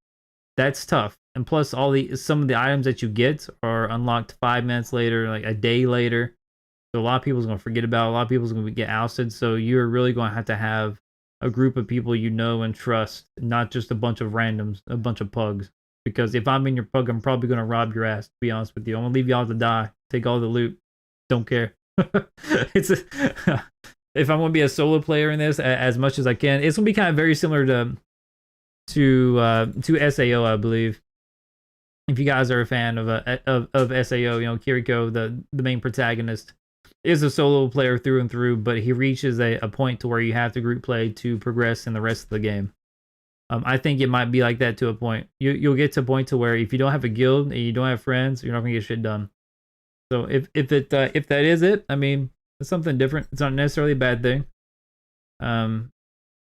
That's tough. And plus, some of the items that you get are unlocked 5 minutes later, like a day later. So a lot of people's gonna forget about it. A lot of people's gonna get ousted. So you're really going to have a group of people you know and trust, not just a bunch of randoms, a bunch of pugs. Because if I'm in your pug, I'm probably gonna rob your ass, to be honest with you. I'm gonna leave y'all to die. Take all the loot. Don't care. If I'm gonna be a solo player in this as much as I can, it's gonna be kind of very similar to SAO, I believe. If you guys are a fan of SAO, you know, Kiriko, the main protagonist, is a solo player through and through, but he reaches a point to where you have to group play to progress in the rest of the game. I think it might be like that to a point. You'll get to a point to where if you don't have a guild and you don't have friends, you're not gonna get shit done. So if that is it, I mean, it's something different. It's not necessarily a bad thing.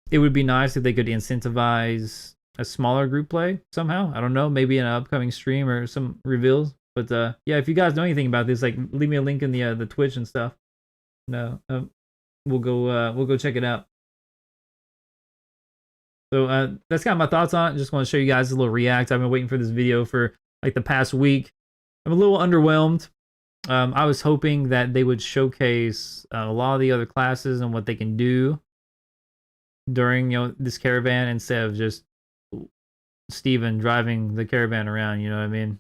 It would be nice if they could incentivize a smaller group play somehow. I don't know, maybe in an upcoming stream or some reveals. But yeah, if you guys know anything about this, like, leave me a link in the Twitch and stuff. No, we'll go check it out. So that's kind of my thoughts on it. Just want to show you guys a little react. I've been waiting for this video for like the past week. I'm a little underwhelmed. I was hoping that they would showcase a lot of the other classes and what they can do during, you know, this caravan, instead of just Steven driving the caravan around, you know what I mean?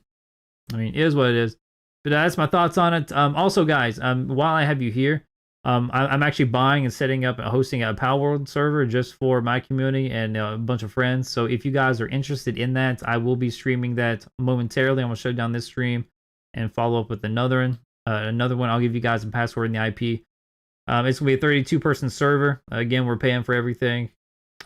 I mean, it is what it is. But that's my thoughts on it. Also, guys, while I have you here, I'm actually buying and setting up and hosting a Power World server just for my community and a bunch of friends. So if you guys are interested in that, I will be streaming that momentarily. I'm gonna shut down this stream and follow up with another one. I'll give you guys a password and the IP. It's gonna be a 32-person server. Again, we're paying for everything.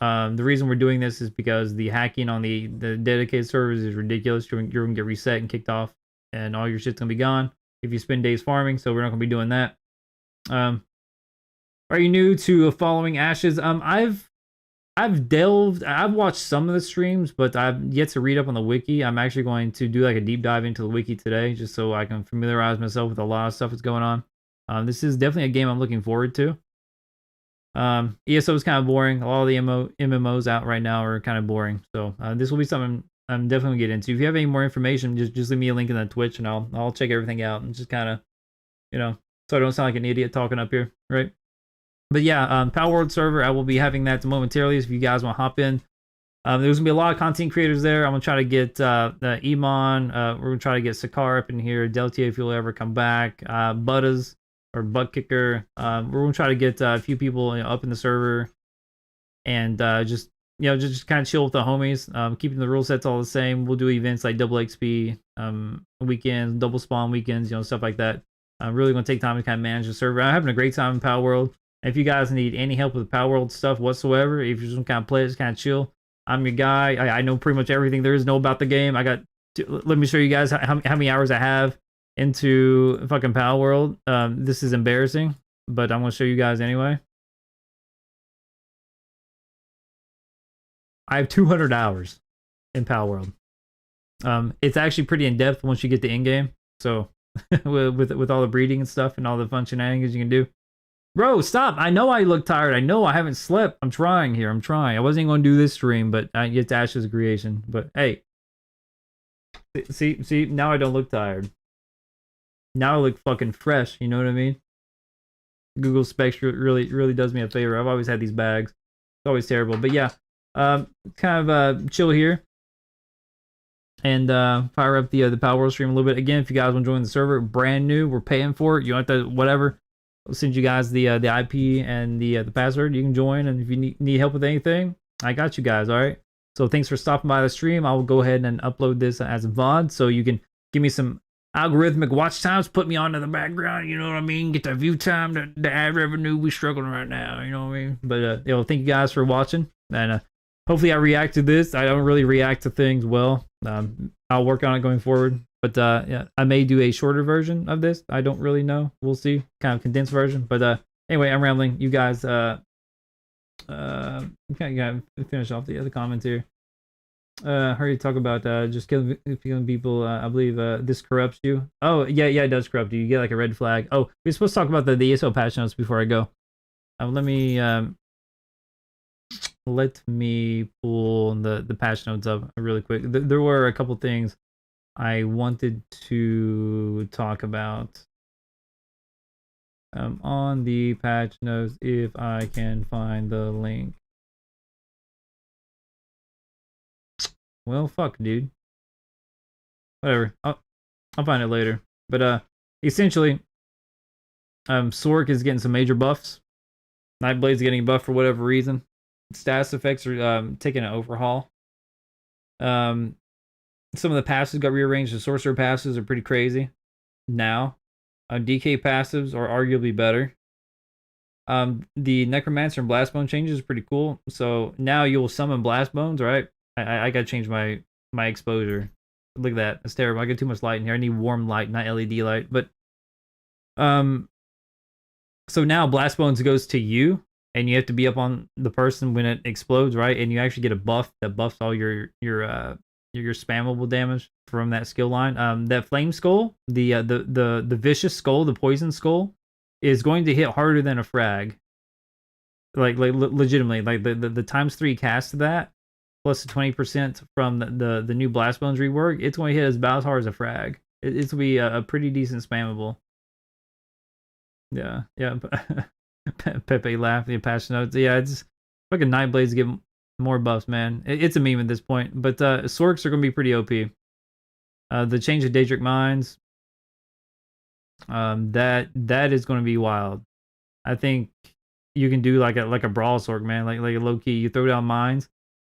The reason we're doing this is because the hacking on the dedicated servers is ridiculous. You're gonna get reset and kicked off, and all your shit's gonna be gone if you spend days farming. So we're not gonna be doing that. Are you new to following Ashes? I've watched some of the streams, but I've yet to read up on the wiki. I'm actually going to do like a deep dive into the wiki today, just so I can familiarize myself with a lot of stuff that's going on. This is definitely a game I'm looking forward to. ESO is kind of boring. A lot of the MMOs out right now are kind of boring. So this will be something I'm definitely gonna get into. If you have any more information, just leave me a link in the Twitch, and I'll check everything out and just kind of, you know, so I don't sound like an idiot talking up here, right? But yeah, Power World server, I will be having that momentarily. So if you guys want to hop in, there's gonna be a lot of content creators there. I'm gonna try to get Iman. We're gonna try to get Sakar up in here. Deltia, if you'll ever come back. Buttas or Butt Kicker. We're gonna try to get a few people, you know, up in the server. and just just kind of chill with the homies. Keeping the rule sets all the same. We'll do events like double XP weekends, double spawn weekends, stuff like that. I'm really gonna take time to kind of manage the server. I'm having a great time in Power World. If you guys need any help with Power World stuff whatsoever, if you're just kind of play, just kind of chill, I'm your guy. I know pretty much everything there is to know about the game. Let me show you guys how many hours I have into fucking Power World. This is embarrassing, but I'm gonna show you guys anyway. I have 200 hours in Power World. It's actually pretty in depth once you get to in game. So with all the breeding and stuff and all the fun shenanigans you can do. Bro, stop! I know I look tired. I know I haven't slept. I'm trying here. I'm trying. I wasn't even going to do this stream, but I get to Ash's creation. But hey, see, now I don't look tired. Now I look fucking fresh. You know what I mean? Google Specs really does me a favor. I've always had these bags. It's always terrible. But yeah, kind of chill here and fire up the Power World stream a little bit. Again, if you guys want to join the server, brand new, we're paying for it. You want to whatever. I'll send you guys the IP and the password. You can join, and if you need help with anything, I got you guys. All right. So thanks for stopping by the stream. I will go ahead and upload this as a VOD, so you can give me some algorithmic watch times, put me onto the background. You know what I mean? Get the view time, the ad revenue. We struggling right now. You know what I mean? But thank you guys for watching, and hopefully I react to this. I don't really react to things well. I'll work on it going forward. But yeah, I may do a shorter version of this. I don't really know. We'll see. Kind of condensed version. But anyway, I'm rambling. You guys kind of finish off the other comments here. Hurry to talk about just killing people. I believe this corrupts you. Oh yeah, it does corrupt you. You get like a red flag. Oh, we're supposed to talk about the ESO patch notes before I go. Let me pull the patch notes up really quick. There were a couple things I wanted to talk about on the patch notes if I can find the link. Well, fuck, dude. Whatever. I'll find it later. But essentially, Sork is getting some major buffs. Nightblade's getting buffed for whatever reason. Status effects are taking an overhaul. Some of the passives got rearranged. The sorcerer passives are pretty crazy now. DK passives are arguably better. The necromancer and blast bone changes is pretty cool. So now you'll summon blast bones, right? I gotta change my exposure. Look at that. That's terrible. I get too much light in here. I need warm light, not LED light. But so now blast bones goes to you, and you have to be up on the person when it explodes, right? And you actually get a buff that buffs all your spammable damage from that skill line. That flame skull, the vicious skull, the poison skull, is going to hit harder than a frag. Like legitimately, like the ×3 cast of that, plus the 20% from the new blast bones rework, it's going to hit about as hard as a frag. It's going to be a pretty decent spammable. Yeah. Pepe laughed. The patch notes. Yeah, it's fucking Nightblades give more buffs, man. It's a meme at this point. But Sorks are gonna be pretty OP. The change of Daedric Mines. That is gonna be wild. I think you can do like a brawl Sork, man. Like a low key. You throw down mines,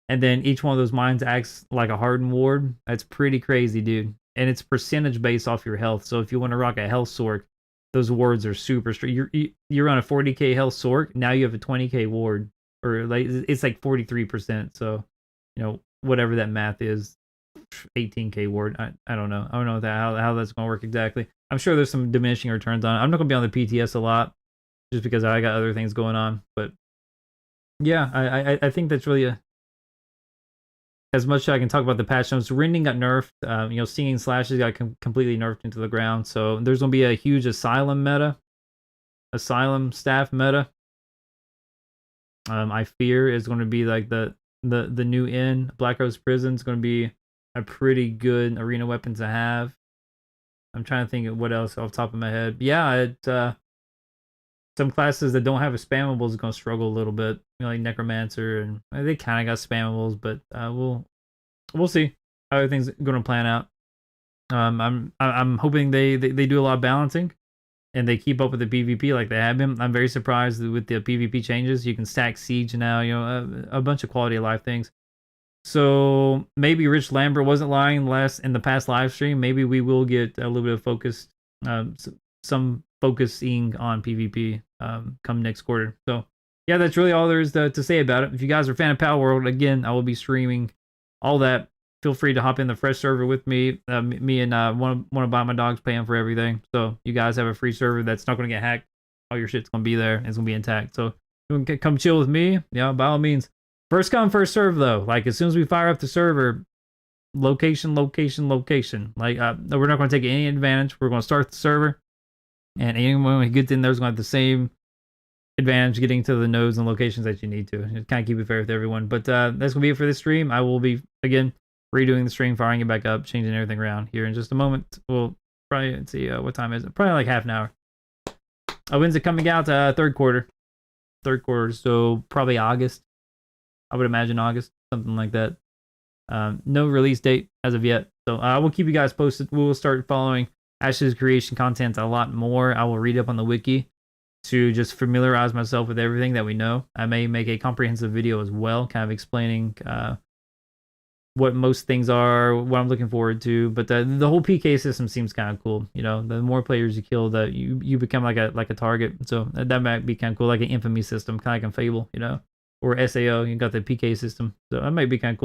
and then each one of those mines acts like a hardened ward. That's pretty crazy, dude. And it's percentage based off your health. So if you want to rock a health Sork, those wards are super strong. You're on a 40k health Sork. Now you have a 20k ward, or like it's like 43%. So, whatever that math is, 18k ward. I don't know. I don't know how that's gonna work exactly. I'm sure there's some diminishing returns on it. I'm not gonna be on the PTS a lot, just because I got other things going on. But yeah, I think that's really as much as I can talk about the patch notes. Rending got nerfed. Stinging Slashes got completely nerfed into the ground. So there's going to be a huge Asylum meta. Asylum staff meta. I fear is going to be like the new inn. Black Rose Prison is going to be a pretty good arena weapon to have. I'm trying to think of what else off the top of my head. Yeah, some classes that don't have a spammable is going to struggle a little bit. Like Necromancer, and they kind of got spammables, but we'll see how everything's going to plan out. I'm hoping they do a lot of balancing. and they keep up with the PvP like they have been, I'm very surprised with the PvP changes. You can stack siege now, you know, a bunch of quality of life things. So maybe Rich Lambert wasn't lying last in the past live stream. Maybe we will get a little bit of focus, some focusing on PvP come next quarter. So yeah, that's really all there is to say about it. If you guys are a fan of Pal World, again, I will be streaming all that. Feel free to hop in the fresh server with me. Me and want to buy my dogs, paying for everything. So you guys have a free server that's not going to get hacked. All your shit's going to be there. It's going to be intact. So you can come chill with me. Yeah, by all means. First come, first serve though. Like as soon as we fire up the server, location. Like we're not going to take any advantage. We're going to start the server, and anyone who gets in there is going to have the same advantage getting to the nodes and locations that you need to. Just kind of keep it fair with everyone. But that's going to be it for this stream. I will be again redoing the stream, firing it back up, changing everything around here in just a moment. We'll probably let's see what time is it? Probably like half an hour. When's it coming out? Third quarter. So probably August. I would imagine August, something like that. No release date as of yet. So I will keep you guys posted. We will start following Ash's creation content a lot more. I will read up on the wiki to just familiarize myself with everything that we know. I may make a comprehensive video as well, kind of explaining what most things are, what I'm looking forward to. But the whole PK system seems kind of cool. You know, the more players you kill, that you become like a target. So that might be kind of cool, like an infamy system, kind of like in Fable, you know. Or SAO, you got the PK system. So that might be kind of cool.